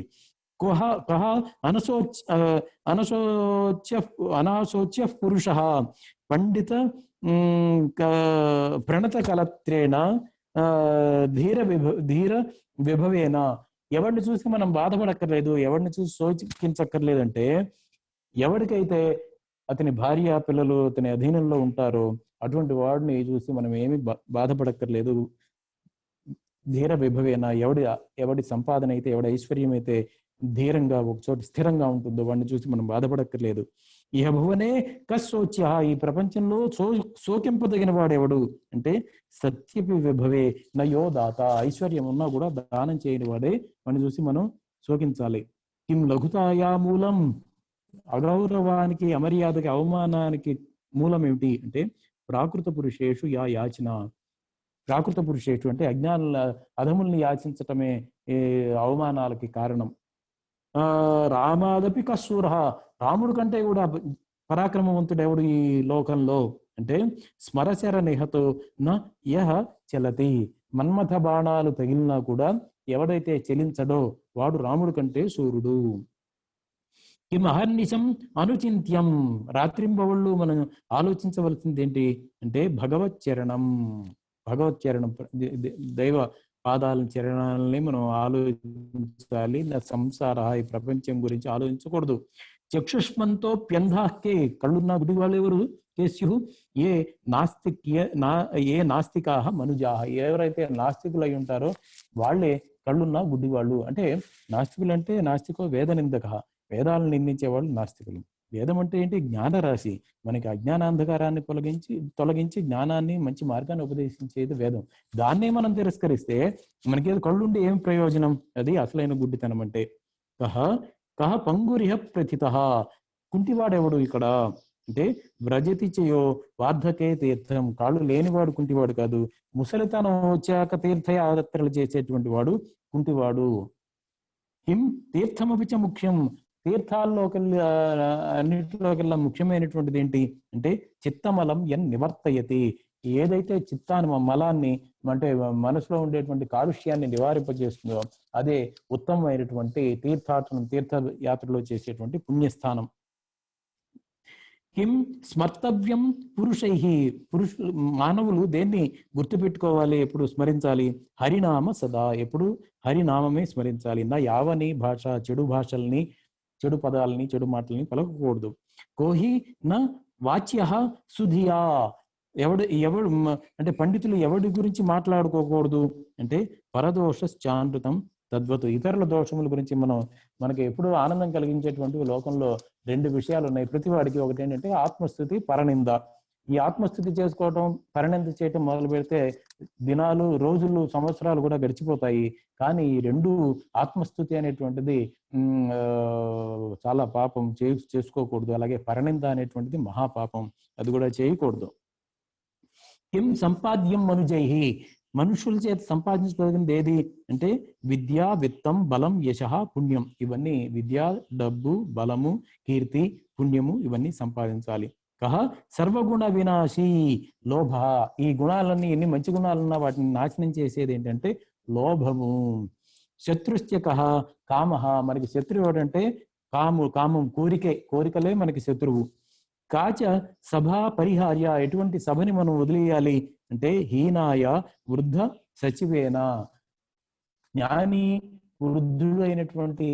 అనాశోచ్య పురుష పండిత ప్రణత కలత్రేణ ధీర విభవేన. ఎవరిని చూసి మనం బాధపడక్కర్లేదు, ఎవరిని చూసి శోచించక్కర్లేదంటే, ఎవరికైతే అతని భార్య పిల్లలు అతని అధీనంలో ఉంటారో అటువంటి వాడిని చూసి మనం ఏమి బాధపడక్కర్లేదు. ధీర విభవేన, ఎవడి సంపాదన అయితే, ఎవడి ఐశ్వర్యం అయితే ధీరంగా ఒకచోట స్థిరంగా ఉంటుందో వాడిని చూసి మనం బాధపడక్కర్లేదు. ఇహ భువనే కశోచ్య, ఈ ప్రపంచంలో శోకింపదగిన వాడెవడు అంటే సత్యపి విభవే నయో దాత, ఐశ్వర్యం ఉన్నా కూడా దానం చేయని వాడే, వాడిని చూసి మనం శోకించాలి. కిం లఘుతాయా మూలం, అగౌరవానికి, అమర్యాదకి, అవమానానికి మూలం ఏమిటి అంటే ప్రాకృత పురుషేషు యా యాచన. ప్రాకృత పురుషేషు అంటే అజ్ఞానుల, అధముల్ని యాచించటమే అవమానాలకి కారణం. రామాదపి కశూర, రాముడు కంటే కూడా పరాక్రమవంతుడు ఎవడు ఈ లోకంలో అంటే స్మరశర నిహతో న యహ చలతి, మన్మథ బాణాలు తగిలినా కూడా ఎవడైతే చలించడో వాడు రాముడు కంటే సూర్యుడు. కిం అహర్నిశం అనుచింత్యం, రాత్రింబవళ్ళు మనం ఆలోచించవలసింది ఏంటి అంటే భగవచ్చరణం. దైవ పాదాల చరణాలని మనం ఆలోచించాలి. నా సంసార, ఈ ప్రపంచం గురించి ఆలోచించకూడదు. చక్షుష్మంతో ప్యంధాకే, కళ్ళున్న గుడి వాళ్ళు ఎవరు? కేస్యు ఏ నాస్తికా మనుజా, ఎవరైతే నాస్తికులు అయి ఉంటారో వాళ్ళే కళ్ళున్న గుడ్డి వాళ్ళు. అంటే నాస్తికులు అంటే నాస్తికో వేద నిందక, వేదాలను నిందించే వాళ్ళు నాస్తికులు. వేదం అంటే ఏంటి? జ్ఞానరాశి. మనకి అజ్ఞానాంధకారాన్ని తొలగించి జ్ఞానాన్ని, మంచి మార్గాన్ని ఉపదేశించేది వేదం. దాన్నే మనం తిరస్కరిస్తే మనకి కళ్ళుండి ఏం ప్రయోజనం? అది అసలైన గుడ్డితనం అంటే. కహ పంగురిహ ప్రథిత, కుంటివాడెవడు ఇక్కడ అంటే వ్రజతి చేయో వార్ధకే తీర్థం, కాళ్ళు లేనివాడు కుంటివాడు కాదు, ముసలితనం వచ్చాక తీర్థయాత్రలు చేసేటువంటి వాడు కుంటివాడు. కిం తీర్థమపిచ ముఖ్యం, తీర్థాల్లోకెళ్ళి అన్నిటిలోకెల్లా ముఖ్యమైనటువంటిది ఏంటి అంటే చిత్తమలం నివర్తయతి, ఏదైతే చిత్తాన్ని, మలాన్ని అంటే మనసులో ఉండేటువంటి కాలుష్యాన్ని నివారింపజేస్తుందో అదే ఉత్తమమైనటువంటి తీర్థయాత్రలో చేసేటువంటి పుణ్యస్థానం. కిం స్మర్తవ్యం పురుషై, మానవులు దేన్ని గుర్తుపెట్టుకోవాలి, ఎప్పుడు స్మరించాలి? హరినామ సదా, ఎప్పుడు హరినామమే స్మరించాలి. నా యావని భాష, చెడు భాషల్ని, చెడు పదాలని, చెడు మాటల్ని పలకకూడదు. కోహి నా వాచ్య సుధియా, ఎవడు అంటే పండితులు ఎవడి గురించి మాట్లాడుకోకూడదు అంటే పరదోష చాంద్రుతం తద్వతు. ఇతరుల దోషముల గురించి మనకి ఎప్పుడు ఆనందం కలిగించేటువంటి లోకంలో రెండు విషయాలు ఉన్నాయి ప్రతివాడికి. ఒకటి ఏంటంటే ఆత్మస్థుతి, పరనింద. ఈ ఆత్మస్థుతి చేసుకోవటం, పరనింద చేయటం మొదలు పెడితే దినాలు, రోజులు, సంవత్సరాలు కూడా గడిచిపోతాయి. కానీ ఈ రెండు, ఆత్మస్థుతి అనేటువంటిది చాలా పాపం, చేసుకోకూడదు. అలాగే పరనింద అనేటువంటిది మహాపాపం, అది కూడా చేయకూడదు. కిం సంపాద్యం మనుజై, మనుషుల చేత సంపాదించగలిగింది ఏది అంటే విద్య, విత్తం, బలం, యశ, పుణ్యం. ఇవన్నీ విద్య, డబ్బు, బలము, కీర్తి, పుణ్యము ఇవన్నీ సంపాదించాలి. కహ సర్వగుణ వినాశీ లోభ, ఈ గుణాలన్నీ, ఎన్ని మంచి గుణాలున్నా వాటిని నాశనం చేసేది ఏంటంటే లోభము. శత్రుశ్చ కహ కామః, మనకి శత్రువు ఏంటంటే కామం, కోరికలే మనకి శత్రువు. కాచ సభా పరిహార్య, ఎటువంటి సభని మనం వదిలేయాలి అంటే హీనాయ వృద్ధ సచివేన, జ్ఞాని వృద్ధుడు అయినటువంటి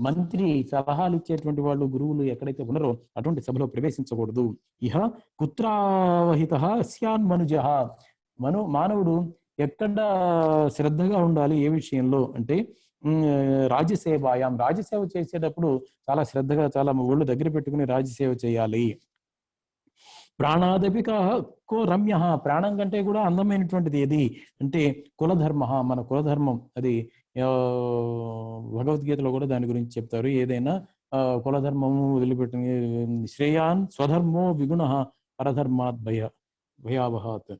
మంత్రి, సలహాలు ఇచ్చేటువంటి వాళ్ళు, గురువులు ఎక్కడైతే ఉన్నారో అటువంటి సభలో ప్రవేశించకూడదు. ఇహ కుత్రావహిత స్యాన్ మనుజ, మానవుడు ఎక్కడ శ్రద్ధగా ఉండాలి ఏ విషయంలో అంటే రాజ్యసేవాయాం, రాజ్యసేవ చేసేటప్పుడు చాలా శ్రద్ధగా, చాలా ఒళ్ళు దగ్గర పెట్టుకుని రాజ్యసేవ చేయాలి. ప్రాణాదపి కో రమ్య, ప్రాణం కంటే కూడా అందమైనటువంటిది ఏది అంటే కులధర్మ, మన కులధర్మం. అది భగవద్గీతలో కూడా దాని గురించి చెప్తారు. ఏదైనా కులధర్మము వదిలిపెట్టిన శ్రేయాన్ స్వధర్మో విగుణ పరధర్మాత్ భయావహాత్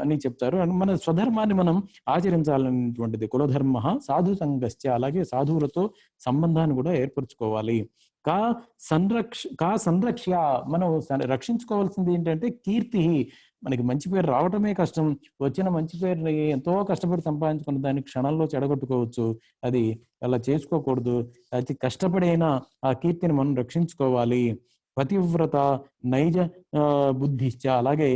అని చెప్తారు. మన స్వధర్మాన్ని మనం ఆచరించాలనేటువంటిది కులధర్మ. సాధు సంగశ్చ, అలాగే సాధువులతో సంబంధాన్ని కూడా ఏర్పరచుకోవాలి. కా సంరక్ష్య, మనం రక్షించుకోవాల్సింది ఏంటంటే కీర్తి, మనకి మంచి పేరు రావటమే కష్టం. వచ్చిన మంచి పేరుని ఎంతో కష్టపడి సంపాదించుకున్న దాన్ని క్షణంలో చెడగొట్టుకోవచ్చు. అది అలా చేసుకోకూడదు. అతి కష్టపడైనా ఆ కీర్తిని మనం రక్షించుకోవాలి. పతివ్రత నైజ బుద్ధిశ్చ, అలాగే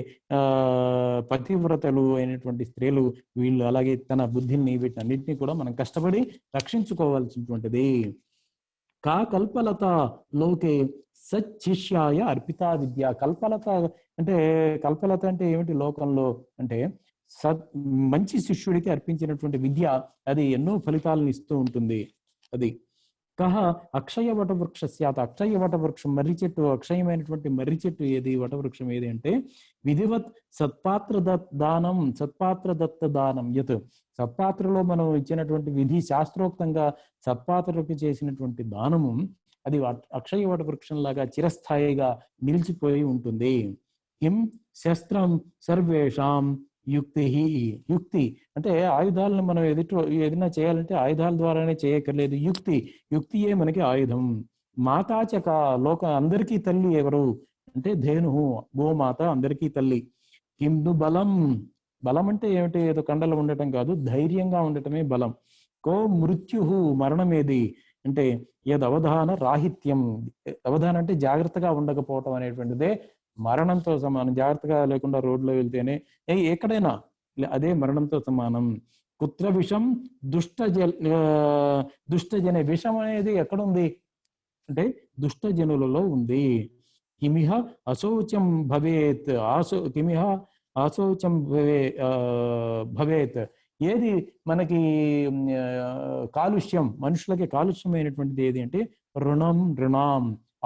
పతివ్రతలు అయినటువంటి స్త్రీలు, వీళ్ళు అలాగే తన బుద్ధిని, వీటన్నిటిని కూడా మనం కష్టపడి రక్షించుకోవాల్సినటువంటిది. కా కల్పలత లోకే సచ్చిష్యాయ అర్పితా విద్య, కల్పలత అంటే ఏమిటి లోకంలో అంటే మంచి శిష్యుడికి అర్పించినటువంటి విద్య, అది ఎన్నో ఫలితాలను ఇస్తూ ఉంటుంది. అది కహ అక్షయ వటవృక్ష స్యాత్, అక్షయ వటవృక్షం, మర్రి చెట్టు, అక్షయమైనటువంటి మర్రి చెట్టు ఏది, వటవృక్షం ఏది అంటే విధివత్ సత్పాత్ర దానం, సత్పాత్ర దత్త దానం యత్, సత్పాత్రలో మనం ఇచ్చినటువంటి విధి శాస్త్రోక్తంగా సత్పాత్రకు చేసినటువంటి దానము, అది అక్షయ వటవృక్షం లాగా చిరస్థాయిగా నిలిచిపోయి ఉంటుంది. కిం శస్త్రం సర్వేషాం యుక్తి అంటే ఆయుధాలను మనం ఏదైనా చేయాలంటే ఆయుధాల ద్వారానే చేయక్కర్లేదు. యుక్తియే మనకి ఆయుధం. మాతాచక, అందరికీ తల్లి ఎవరు అంటే ధేను, గోమాత అందరికీ తల్లి. కిందు బలం, బలం అంటే ఏమిటి, ఏదో కండలు ఉండటం కాదు, ధైర్యంగా ఉండటమే బలం. కో మృత్యు, మరణం ఏది అంటే అవధాన రాహిత్యం, అవధానం అంటే జాగ్రత్తగా ఉండకపోవటం అనేటువంటిదే మరణంతో సమానం. జాగ్రత్తగా లేకుండా రోడ్లో వెళ్తేనే ఎక్కడైనా అదే మరణంతో సమానం. కుత్ర విషం దుష్టజన, విషం అనేది ఎక్కడుంది అంటే దుష్టజనులలో ఉంది. కిమిహ అశౌచం భవేత్, కిమిహ అశౌచం భవేత్, ఏది మనకి కాలుష్యం, మనుషులకి కాలుష్యమైనటువంటిది ఏది అంటే రుణం,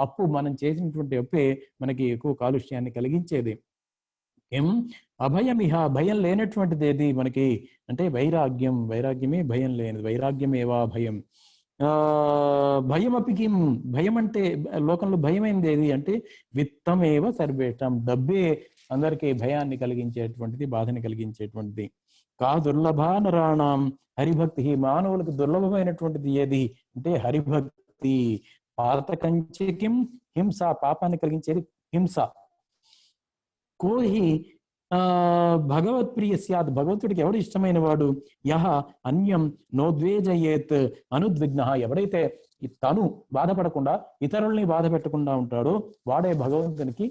అప్పు. మనం చేసినటువంటి అప్పే మనకి ఎక్కువ కాలుష్యాన్ని కలిగించేది. అభయమిహ, భయం లేనటువంటిది ఏది మనకి అంటే వైరాగ్యమే భయం లేనిది, వైరాగ్యమేవా భయం. భయమపి కిం, భయం అంటే లోకంలో భయమైంది ఏది అంటే విత్తమేవ సర్వేషాం, డబ్బే అందరికీ భయాన్ని కలిగించేటువంటిది, బాధని కలిగించేటువంటిది. కా దుర్లభా నరాణం హరిభక్తి, మానవులకు దుర్లభమైనటువంటిది ఏది అంటే హరిభక్తి. పాతకంచే కిం హింస, పాపాన్ని కలిగించేది హింస. కోహి భగవత్ ప్రియ స్యాత్, భగవంతుడికి ఎవడు ఇష్టమైన వాడు. యహ అన్యం నోద్వేజయేత్ అనుద్విగ్న, ఎవడైతే తను బాధపడకుండా ఇతరుల్ని బాధ పెట్టకుండా ఉంటాడో వాడే భగవంతునికి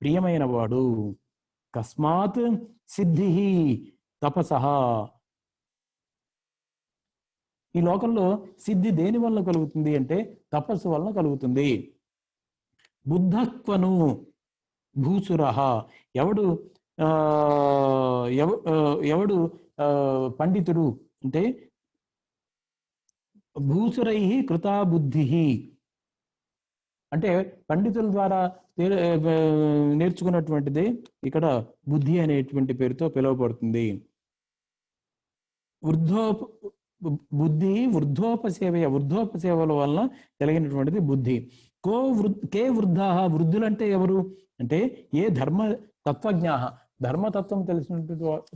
ప్రియమైన వాడు. కస్మాత్ సిద్ధి తపసః, ఈ లోకంలో సిద్ధి దేని వల్ల కలుగుతుంది అంటే తపస్సు వలన కలుగుతుంది. బుద్ధత్వను భూసురః, ఎవడు ఎవడు పండితుడు అంటే భూసురై కృతా బుద్ధి అంటే పండితుల ద్వారా నేర్చుకున్నటువంటిది ఇక్కడ బుద్ధి అనేటువంటి పేరుతో పిలువబడుతుంది. వృద్ధోపసేవల వలన కలిగినటువంటిది బుద్ధి. కే వృద్ధా, వృద్ధులంటే ఎవరు అంటే ఏ ధర్మ తత్వజ్ఞ, ధర్మతత్వం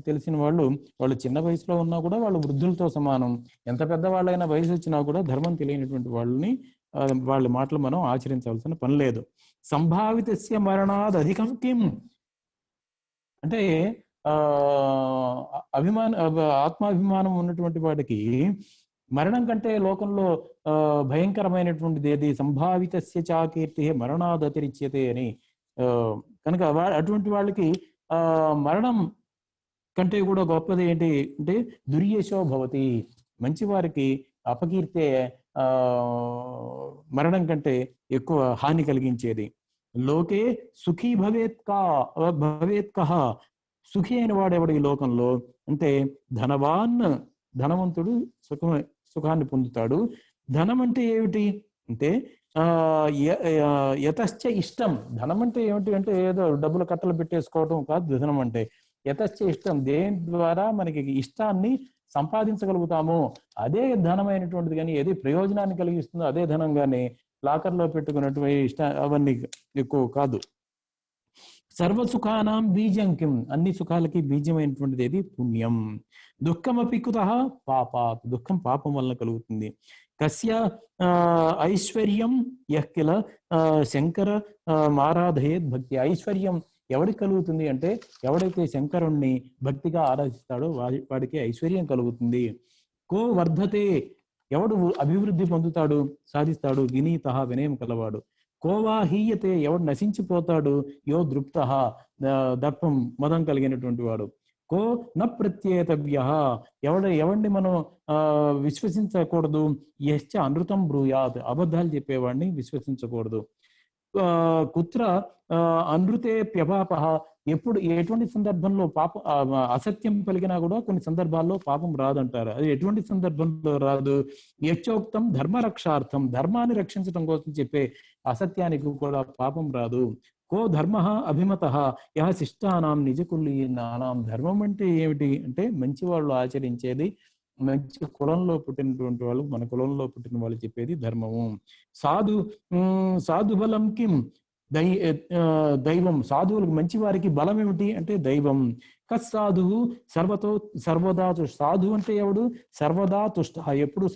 తెలిసిన వాళ్ళు చిన్న వయసులో ఉన్నా కూడా వాళ్ళు వృద్ధులతో సమానం. ఎంత పెద్దవాళ్ళైనా వయసు వచ్చినా కూడా ధర్మం తెలియనటువంటి వాళ్ళని వాళ్ళ మాటలు మనం ఆచరించాల్సిన పని లేదు. సంభావితస్య మరణాద్ అధికం కిం అంటే ఆత్మాభిమానం ఉన్నటువంటి వాడికి మరణం కంటే లోకంలో భయంకరమైనటువంటిది ఏది? సంభావితస్య చ కీర్తి మరణాద్ అతిరిచ్యతే అని. కనుక అటువంటి వాళ్ళకి మరణం కంటే కూడా గొప్పది ఏంటి అంటే దుర్యశో భవతి, మంచి వారికి అపకీర్తే మరణం కంటే ఎక్కువ హాని కలిగించేది. లోకే సుఖీ భవేత్కః, సుఖి అయిన వాడెవడు ఈ లోకంలో అంటే ధనవంతుడు సుఖాన్ని పొందుతాడు. ధనం అంటే ఏమిటి అంటే యతశ్చ ఇష్టం. ధనం అంటే ఏమిటి అంటే ఏదో డబ్బులు కట్టలు పెట్టేసుకోవడం కాదు ధనం అంటే. యతశ్చ ఇష్టం, దేని ద్వారా మనకి ఇష్టాన్ని సంపాదించగలుగుతామో అదే ధనమైనటువంటిది. కానీ ఏది ప్రయోజనాన్ని కలిగిస్తుందో అదే ధనం. కానీ లాకర్లో పెట్టుకున్నటువంటి అవన్నీ ఎక్కువ కాదు. సర్వసుఖానాం బీజం కిం, అన్ని సుఖాలకి బీజమైనటువంటిది ఏది? పుణ్యం. దుఃఖమపి కుతః పాపాత్, దుఃఖం పాపం వలన కలుగుతుంది. కస్య ఐశ్వర్యం యః కిల శంకర ఆరాధయేత్ భక్తి. ఐశ్వర్యం ఎవడికి కలుగుతుంది అంటే ఎవడైతే శంకరుణ్ణి భక్తిగా ఆరాధిస్తాడో వాడికి ఐశ్వర్యం కలుగుతుంది. కో వర్ధతే, ఎవడు అభివృద్ధి పొందుతాడు సాధిస్తాడు? వినీత, వినయం కలవాడు. కోవా హీయతే, ఎవడు నశించిపోతాడు? యో దృప్త, దర్పం మదం కలిగినటువంటి వాడు. కో న ప్రత్యేతవ్య, ఎవడిని మనం విశ్వసించకూడదు? యశ్చ అనృతం బ్రూయాత్, అబద్ధాలు చెప్పేవాడిని విశ్వసించకూడదు. కుత్ర అనృతే ప్యపాప, ఎప్పుడు ఎటువంటి సందర్భంలో అసత్యం పలికినా కూడా కొన్ని సందర్భాల్లో పాపం రాదంటారు. అది ఎటువంటి సందర్భంలో రాదు? యచ్చోక్తం ధర్మరక్షార్థం, ధర్మాన్ని రక్షించడం కోసం చెప్పే అసత్యానికి కూడా పాపం రాదు. కో ధర్మ అభిమత యహ శిష్టానాం నిజకులీనానాం. ధర్మం అంటే ఏమిటి అంటే మంచి వాళ్ళు ఆచరించేది, మంచి కులంలో పుట్టినటువంటి వాళ్ళు, మన కులంలో పుట్టిన వాళ్ళు చెప్పేది ధర్మము. సాధు బలం కిం దైవం, సాధువులకు మంచి వారికి బలం ఏమిటి అంటే దైవం. కస్సాధువు సర్వదా తుష్ట, సాధువు అంటే ఎవడు? సర్వదా తుష్ట, ఎప్పుడు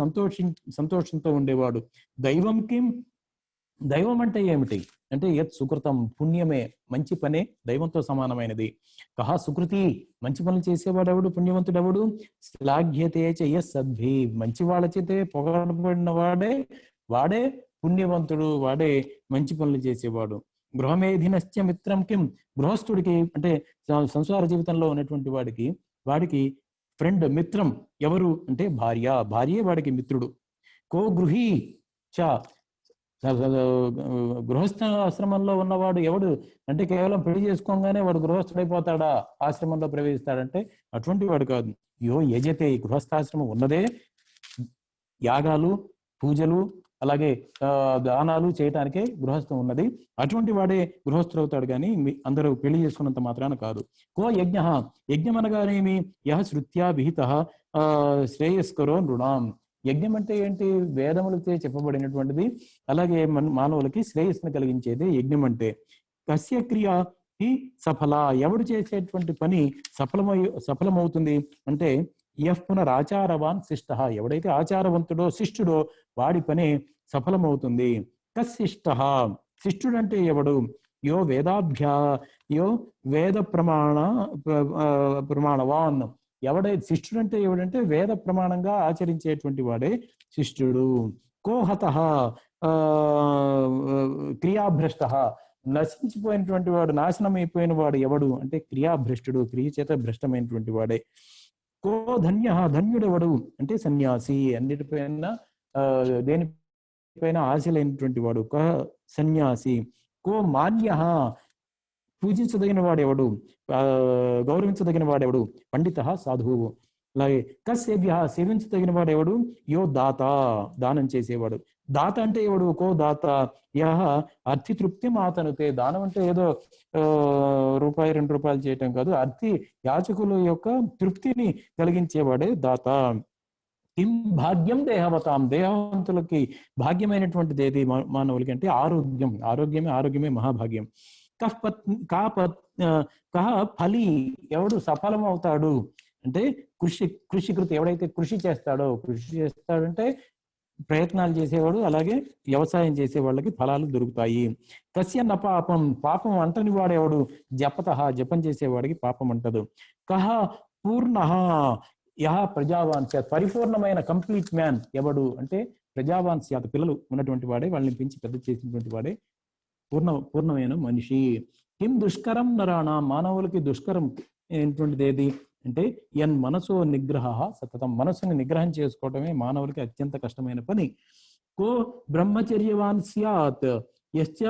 సంతోషంతో ఉండేవాడు. దైవం కిం, దైవం అంటే ఏమిటి అంటే యత్ సుకృతం, పుణ్యమే, మంచి పనే దైవంతో సమానమైనది. కహ సుకృతి, మంచి పనులు చేసేవాడు ఎవడు? పుణ్యవంతుడెవడు? శ్లాఘ్యతే చ సద్భి, మంచి వాళ్ళ చేతే పొగడబడిన వాడే పుణ్యవంతుడు, వాడే మంచి పనులు చేసేవాడు. గృహమేధినశ్చ మిత్రం కిం, గృహస్థుడికి అంటే సంసార జీవితంలో ఉన్నటువంటి వాడికి ఫ్రెండ్, మిత్రం ఎవరు అంటే భార్య, భార్యే వాడికి మిత్రుడు. కో గృహీ చ, గృహస్థ ఆశ్రమంలో ఉన్నవాడు ఎవడు అంటే కేవలం పెళ్లి చేసుకోగానే వాడు గృహస్థుడైపోతాడా, ఆశ్రమంలో ప్రవేశిస్తాడంటే అటువంటి వాడు కాదు. యో యజతే, గృహస్థాశ్రమం ఉన్నదే యాగాలు, పూజలు, అలాగే దానాలు చేయటానికే గృహస్థం ఉన్నది. అటువంటి వాడే గృహస్థుడు అవుతాడు, కానీ అందరూ పెళ్లి చేసుకున్నంత మాత్రాన కాదు. కో యజ్ఞ, యజ్ఞం అనగానేమి? యహ శృత్యా విహిత శ్రేయస్కరో నృణాం. యజ్ఞం అంటే ఏంటి? వేదములతో చెప్పబడినటువంటిది, అలాగే మానవులకి శ్రేయస్సును కలిగించేది యజ్ఞం అంటే. కస్య క్రియ హి సఫల, ఎవడు చేసేటువంటి పని సఫలమవుతుంది అంటే యః పునరాచారవాన్ శిష్ట, ఎవడైతే ఆచారవంతుడో శిష్టుడో వాడి పని సఫలమవుతుంది. కశిష్ట, శిష్టుడు అంటే ఎవడు? యో వేద ప్రమాణవాన్, ఎవడైతే శిష్టుడు అంటే ఎవడంటే వేద ప్రమాణంగా ఆచరించేటువంటి వాడే శిష్టుడు. కోహత క్రియాభ్రష్ట, నశించిపోయినటువంటి వాడు, నాశనం అయిపోయిన వాడు ఎవడు అంటే క్రియాభ్రష్టుడు, క్రియ చేత భ్రష్టమైనటువంటి వాడే. కో ధన్య, ధన్యుడెవడు అంటే సన్యాసి, అన్నిటిపైన దేనిపైన ఆశ లేనటువంటి వాడు సన్యాసి. కో మాన్య, పూజించదగిన వాడెవడు, గౌరవించదగిన వాడెవడు, పండిత సాధువు. అలాగే కసేవ్య సేవించదగిన వాడెవడు, యో దాత దానం చేసేవాడు. దాత అంటే ఎవడు, కో దాత యహ అర్థి తృప్తి మాతనుతే. దానం అంటే ఏదో రూపాయి 2 రూపాయలు చేయటం కాదు, అర్థి యాచకుల యొక్క తృప్తిని కలిగించేవాడే దాత. కిం భాగ్యం దేహవతాం, దేహవంతులకి భాగ్యమైనటువంటిది ఏది మానవులకి అంటే ఆరోగ్యం. ఆరోగ్యమే మహాభాగ్యం. కహ ఫలి, ఎవడు సఫలం అవుతాడు అంటే కృషికృతి, ఎవడైతే కృషి చేస్తాడంటే ప్రయత్నాలు చేసేవాడు, అలాగే వ్యవసాయం చేసే వాళ్ళకి ఫలాలు దొరుకుతాయి. కస్య న పాపం, పాపం అంటని వాడేవాడు, జపం చేసేవాడికి పాపం అంటదు. కహ పూర్ణ యహ ప్రజావాన్ స్యాత్, పరిపూర్ణమైన కంప్లీట్ మ్యాన్ ఎవడు అంటే ప్రజావాన్ స్యాత్, పిల్లలు ఉన్నటువంటి వాడే, వాళ్ళని పెంచి పెద్ద చేసినటువంటి వాడే పూర్ణమైన మనిషి. కిం దుష్కరం నరాణం, మానవులకి దుష్కరం అయినటువంటిది ఏది అంటే యన్ మనసో నిగ్రహ సతతం, మనసుని నిగ్రహం చేసుకోవటమే మానవులకి అత్యంత కష్టమైన పని. కో బ్రహ్మచర్యవాన్ స్యాత్ యశ్చ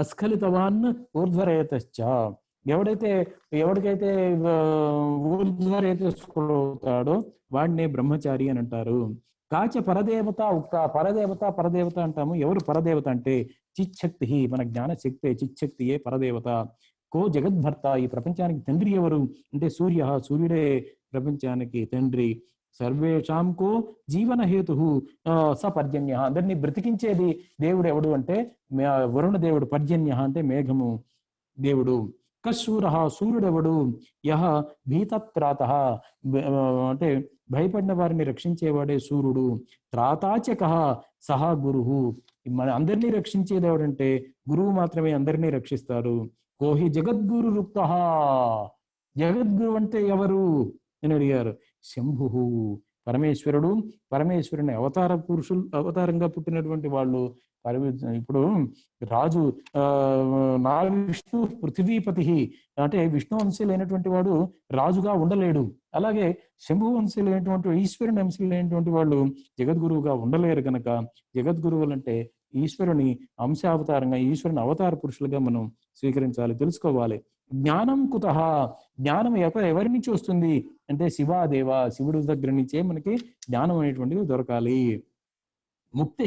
అస్ఖలితవాన్ ఊర్ధ్వరేతశ్చ, ఎవడికైతే ఊర్ధ్వరేతస్కుడవుతాడో వాడినే బ్రహ్మచారి అని అంటారు. కాచ పరదేవత ఉక్త, పరదేవత అంటాము. ఎవరు పరదేవత అంటే చిచ్చక్తి, మన జ్ఞాన శక్తే, చిచ్చక్తియే పరదేవత. కో జగద్భర్త, ఈ ప్రపంచానికి తండ్రి ఎవరు అంటే సూర్యుడే ప్రపంచానికి తండ్రి. సర్వేషాం కో జీవన హేతు సపర్జన్య, అందరినీ బ్రతికించేది దేవుడు ఎవడు అంటే వరుణ దేవుడు. పర్జన్య అంటే మేఘము దేవుడు. కశూర, సూర్యుడెవడు, యహ భీతత్రాత, అంటే భయపడిన వారిని రక్షించేవాడే సూర్యుడు. త్రాతాచక సహా గురువు, మన అందరినీ రక్షించేది ఎవడంటే గురువు మాత్రమే అందరినీ రక్షిస్తారు. కోహి జగద్గురు రుక్త, జగద్గురు అంటే ఎవరు అని అడిగారు. శంభు, పరమేశ్వరుని అవతారంగా పుట్టినటువంటి వాళ్ళు. ఇప్పుడు రాజు నా విష్ణు పృథివీపతి అంటే విష్ణు వంశీ లేనటువంటి వాడు రాజుగా ఉండలేడు. అలాగే శంభు వంశీ లేనటువంటి, ఈశ్వరుని వంశీ లేనటువంటి వాళ్ళు జగద్గురువుగా ఉండలేరు. కనుక జగద్గురువులు అంటే ఈశ్వరుని అంశావతారంగా, ఈశ్వరుని అవతార పురుషులుగా మనం స్వీకరించాలి, తెలుసుకోవాలి. జ్ఞానం కుతః, జ్ఞానం ఎవరి నుంచి వస్తుంది అంటే శివాదేవ, శివుడి దగ్గర నుంచే మనకి జ్ఞానం అనేటువంటిది దొరకాలి. ముక్తి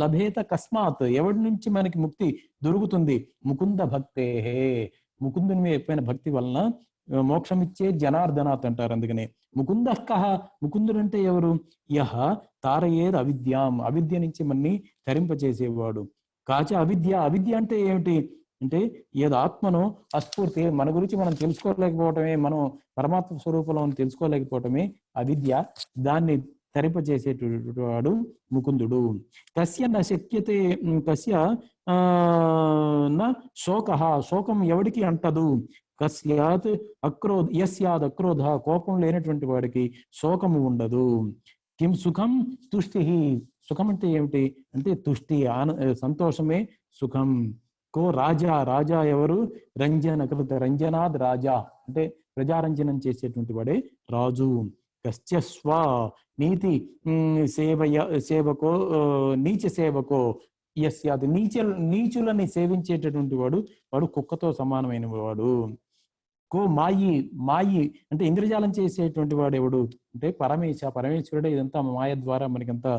లభేత కస్మాత్, ఎవరి నుంచి మనకి ముక్తి దొరుకుతుంది, ముకుంద భక్తే, ముకుందుని మీద ఎక్కువైన భక్తి వలన మోక్షం ఇచ్చే జనార్దనాథ్ అంటారు. అందుకనే ముకుంద కహ, ముకుందుడు అంటే ఎవరు, యహ తారయేద్ అవిద్యాం, అవిద్య నుంచి మనని తరింపచేసేవాడు. కాచ అవిద్య అంటే ఏమిటి అంటే ఏది ఆత్మను అస్ఫూర్తి, మన గురించి మనం తెలుసుకోలేకపోవటమే, మనం పరమాత్మ స్వరూపంలో తెలుసుకోలేకపోవటమే అవిద్య. దాన్ని తరింపజేసేటువంటి వాడు ముకుందుడు. కస్య న శక్యతే, కస్య న శోక, శోకం ఎవడికి అంటదు. కస్యాత్ యస్యాద్ అక్రోధ, కోపం లేనటువంటి వాడికి శోకము ఉండదు. కిం సుఖం తుష్టి, సుఖం అంటే ఏమిటి అంటే తుష్టి, సంతోషమే సుఖం. కో రాజా ఎవరు, రంజనాద్ రాజా అంటే ప్రజారంజనం చేసేటువంటి వాడే రాజు. కశ్చ స్వ నీతి సేవకో నీచ సేవకో యస్యాత్, నీచులని సేవించేటటువంటి వాడు కుక్కతో సమానమైన వాడు. కో మాయి అంటే ఇంద్రజాలం చేసేటువంటి వాడు ఎవడు అంటే పరమేశ్వరుడే ఇదంతా మాయ ద్వారా మనకంతా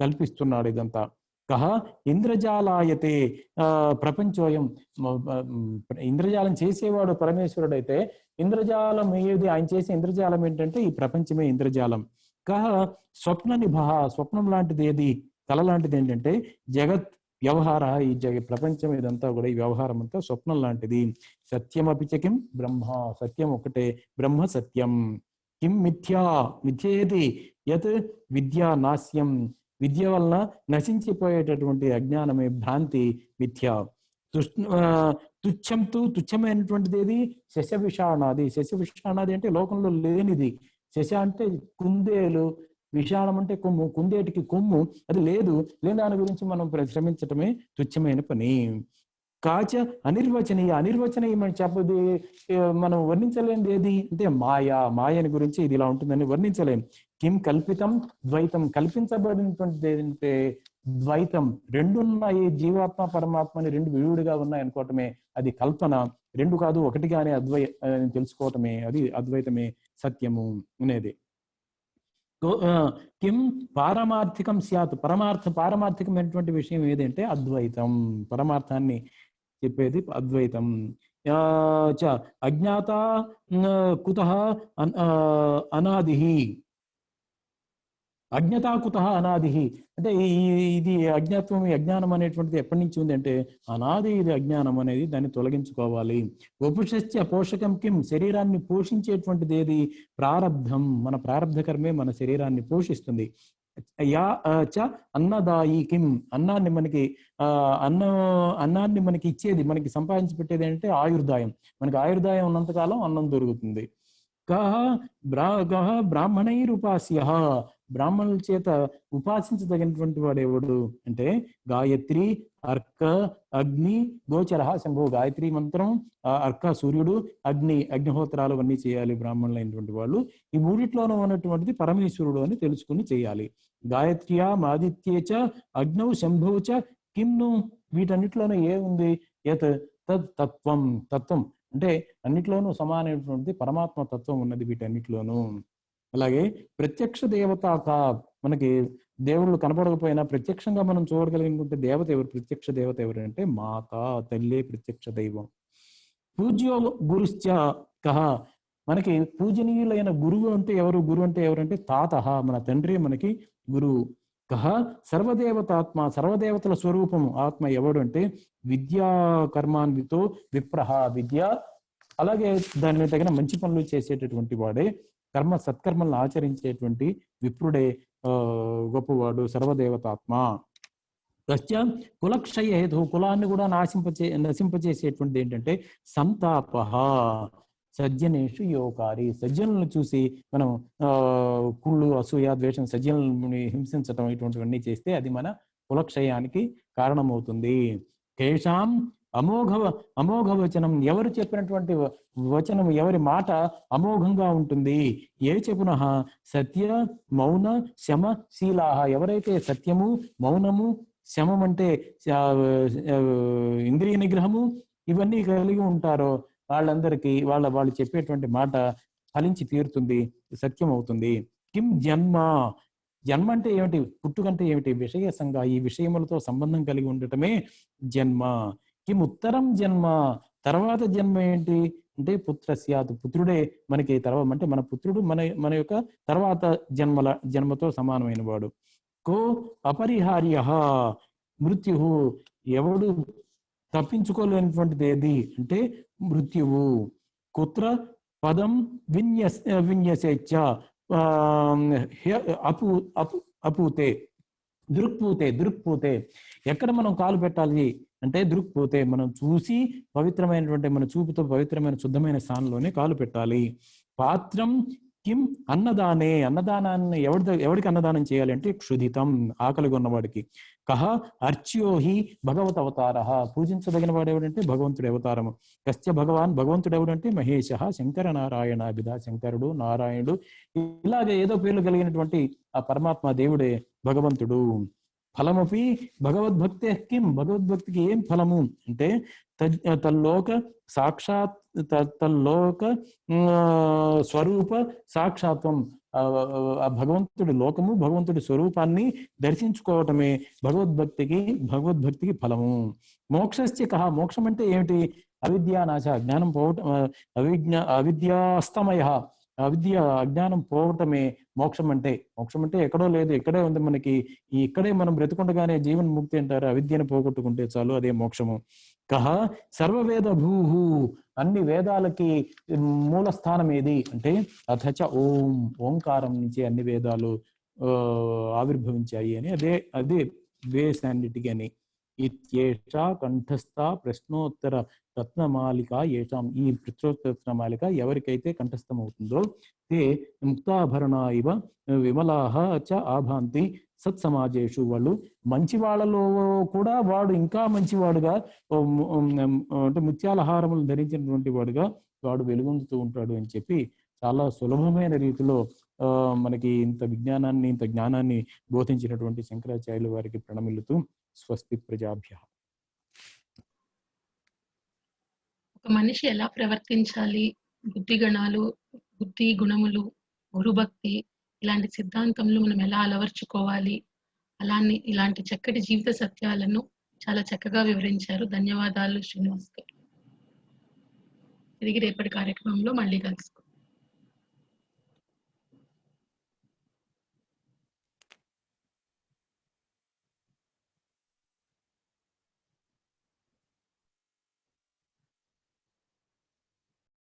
కల్పిస్తున్నాడు ఇదంతా. కహ ఇంద్రజాలాయతే ప్రపంచోయం, ఇంద్రజాలం చేసేవాడు పరమేశ్వరుడైతే ఇంద్రజాలం ఏది, ఆయన చేసే ఇంద్రజాలం ఏంటంటే ఈ ప్రపంచమే ఇంద్రజాలం. కహ స్వప్న నిభ, స్వప్నం లాంటిది ఏది, కళ లాంటిది ఏంటంటే జగత్ వ్యవహార, ఈ ప్రపంచం ఇదంతా కూడా ఈ వ్యవహారం అంతా స్వప్నం లాంటిది. సత్యం అపిచకిం బ్రహ్మ, సత్యం ఒకటే, బ్రహ్మ సత్యం. కిం మిథ్యేది యత్ విద్యా నాస్యం, విద్య వలన నశించిపోయేటటువంటి అజ్ఞానమే భ్రాంతి, మిథ్య. తుచ్చమైనటువంటిది ఏది, శశవిషాణాది. శశవిషాణాది అంటే లోకంలో లేనిది. శశ అంటే కుందేలు, విషాణం అంటే కొమ్ము, కుందేటికి కొమ్ము, అది లేని దాని గురించి మనం శ్రమించటమే తుచ్చమైన పని. కాచ అనిర్వచనీయం చెప్పది, మనం వర్ణించలేనిది ఏది అంటే మాయని గురించి ఇది ఇలా ఉంటుందని వర్ణించలేం. కిం కల్పితం ద్వైతం, కల్పించబడినటువంటిది ఏంటంటే ద్వైతం, రెండున్నాయి, జీవాత్మ పరమాత్మ అని రెండు విడివిడిగా ఉన్నాయి అనుకోవటమే అది కల్పన. రెండు కాదు ఒకటిగానే తెలుసుకోవటమే అది అద్వైతమే సత్యము అనేది. కిం పారమార్థికం స్యాత్, పారమార్థికమైనటువంటి విషయం ఏదంటే అద్వైతం, పరమార్థాన్ని చెప్పేది అద్వైతం. అజ్ఞాత కుతః అనాది, అజ్ఞతా కుతః అనాది అంటే ఇది అజ్ఞాత్వం, అజ్ఞానం అనేటువంటిది ఎప్పటి నుంచి ఉంది అంటే అనాది, ఇది అజ్ఞానం అనేది, దాన్ని తొలగించుకోవాలి. వపుషస్య పోషకం కిం, శరీరాన్ని పోషించేటువంటిది ఏది? ప్రారబ్ధం, మన ప్రారబ్ధ కర్మే మన శరీరాన్ని పోషిస్తుంది. అన్నదాయి కిం, అన్నాన్ని మనకి అన్నాన్ని మనకి ఇచ్చేది, మనకి సంపాదించి పెట్టేది అంటే ఆయుర్దాయం. మనకి ఆయుర్దాయం ఉన్నంతకాలం అన్నం దొరుకుతుంది. బ్రాహ్మణైరుపాస్య, బ్రాహ్మణుల చేత ఉపాసించదగినటువంటి వాడు ఎవడు అంటే గాయత్రి, అర్క, అగ్ని, గోచర, శంభు. గాయత్రి మంత్రం, అర్క సూర్యుడు, అగ్నిహోత్రాలు అన్నీ చేయాలి బ్రాహ్మణులైనటువంటి వాళ్ళు. ఈ మూడిట్లోనూ ఉన్నటువంటిది పరమేశ్వరుడు అని తెలుసుకుని చేయాలి. గాయత్ర్యా ఆదిత్యేచ అగ్నౌ శంభుచ కిమ్ను, వీటన్నిటిలోనూ ఏముంది? తత్వం, తత్వం అంటే అన్నిట్లోనూ సమానమైనటువంటి పరమాత్మ తత్వం ఉన్నది వీటన్నిటిలోనూ. అలాగే ప్రత్యక్ష దేవత, మనకి దేవుళ్ళు కనపడకపోయినా ప్రత్యక్షంగా మనం చూడగలిగినటువంటి దేవత ఎవరు? ప్రత్యక్ష దేవత ఎవరు అంటే మాత, తల్లి ప్రత్యక్ష దైవం. పూజ్యో గురుశ్చ కహ, మనకి పూజనీయులైన గురువు అంటే ఎవరు? గురువు అంటే ఎవరంటే తాత, మన తండ్రి మనకి గురువు. కహ సర్వదేవతాత్మ, సర్వదేవతల స్వరూపము ఆత్మ ఎవడు అంటే విద్యా కర్మాన్వితో విప్రహ, విద్య అలాగే దాని తగిన మంచి పనులు చేసేటటువంటి వాడే, సత్కర్మలను ఆచరించేటువంటి విప్రుడే గొప్పవాడు, సర్వదేవతాత్మ. కులక్షయ హేతు, కులాన్ని కూడా నశింపచేసేటువంటిది ఏంటంటే సంతాప, సజ్జనేషు యోకారి, సజ్జనులను చూసి మనం కుళ్ళు, అసూయ, ద్వేషం, సజ్జనులని హింసించటం ఇటువంటివన్నీ చేస్తే అది మన కులక్షయానికి కారణమవుతుంది. కేషాం అమోఘ వచనం, ఎవరు చెప్పినటువంటి వచనం, ఎవరి మాట అమోఘంగా ఉంటుంది. ఏ చెప్పున సత్య మౌన శమ శీలాహ, ఎవరైతే సత్యము, మౌనము, శమం అంటే ఇంద్రియ నిగ్రహము ఇవన్నీ కలిగి ఉంటారో వాళ్ళందరికీ వాళ్ళు చెప్పేటువంటి మాట ఫలించి తీరుతుంది, సత్యం అవుతుంది. కిం జన్మ, జన్మ అంటే ఏమిటి? పుట్టుకంటే ఏమిటి? విషయసంగా, ఈ విషయములతో సంబంధం కలిగి ఉండటమే జన్మ. కిం ఉత్తరం జన్మ, తర్వాత జన్మ ఏంటి అంటే పుత్రస్యాత్, పుత్రుడే మనకి తర్వాత, అంటే మన పుత్రుడు మన యొక్క తర్వాత జన్మతో సమానమైన వాడు. కో అపరిహార్య మృత్యు, ఎవడు తప్పించుకోలేనటువంటిది ఏది అంటే మృత్యువు. కుత్ర పదం విన్యసేచ్చ అపూతే దృక్పూతే, ఎక్కడ మనం కాలు పెట్టాలి అంటే దృక్పూతే, మనం చూసి పవిత్రమైనటువంటి, మన చూపుతో పవిత్రమైన శుద్ధమైన స్థానంలోనే కాలు పెట్టాలి. పాత్రం కిం అన్నదానే, అన్నదానాన్ని ఎవడికి అన్నదానం చేయాలి అంటే క్షుధితం, ఆకలిగా ఉన్నవాడికి. కహ అర్చ్యోహి భగవత్ అవతార, పూజించదగిన వాడు ఎవడంటే భగవంతుడి అవతారము. కశ్చ భగవాన్, భగవంతుడు ఎవడంటే మహేశ, శంకర నారాయణ విధ, శంకరుడు, నారాయణుడు, ఇలాగే ఏదో పేర్లు కలిగినటువంటి ఆ పరమాత్మ దేవుడే భగవంతుడు. ఫలమపి భగవద్భక్తే కిం, భగవద్భక్తికి ఏం ఫలము అంటే తల్లోక సాక్షాత్, తల్లోక స్వరూప సాక్షాత్వం, ఆ భగవంతుడి లోకము, భగవంతుడి స్వరూపాన్ని దర్శించుకోవటమే భగవద్భక్తికి ఫలము. మోక్షస్య కహ, మోక్షం అంటే ఏమిటి? అవిద్యానాశ, జ్ఞానం పోవటం, అవిద్యాస్తమయ, అజ్ఞానం పోవటమే మోక్షం అంటే. మోక్షం అంటే ఎక్కడో లేదు, ఇక్కడే ఉంది మనకి. ఇక్కడే మనం బ్రతుకుండగానే జీవన్ ముక్తి అంటారు. అవిద్యను పోగొట్టుకుంటే చాలు, అదే మోక్షము. కహ సర్వవేద భూహు, అన్ని వేదాలకి మూల స్థానం ఏది అంటే అథచ ఓం, ఓంకారం నుంచి అన్ని వేదాలు ఆవిర్భవించాయి అని, అదే వేస్ అన్నిటికీ అని. ఇత్యేష కంఠస్థ ప్రశ్నోత్తర రత్నమాలిక ఏషాం, ఈ ప్రశ్నోత్తరమాలిక ఎవరికైతే కంఠస్థం అవుతుందో తే ముక్తాభరణ ఇవ విమలాహ చ ఆభాంతి సత్సమాజేషు, వాళ్ళు మంచి వాళ్ళలో కూడా వాడు ఇంకా మంచివాడుగా, అంటే ముత్యాలహారములు ధరించినటువంటి వాడుగా వాడు వెలుగొందుతూ ఉంటాడు అని చెప్పి చాలా సులభమైన రీతిలో మనకి ఇంత విజ్ఞానాన్ని, ఇంత జ్ఞానాన్ని బోధించినటువంటి శంకరాచార్యులు వారికి ప్రణమిల్లుతూ స్వస్తి ప్రజాభ్య. ఒక ఒక మనిషి ఎలా ప్రవర్తించాలి, బుద్ధి గణాలు, బుద్ధి గుణములు, గురుభక్తి ఇలాంటి సిద్ధాంతంలో మనం ఎలా అలవర్చుకోవాలి, ఇలాంటి చక్కటి జీవిత సత్యాలను చాలా చక్కగా వివరించారు. ధన్యవాదాలు శ్రీనివాస్ గారు. తిరిగి రేపటి కార్యక్రమంలో మళ్ళీ కలుసుకుందాం.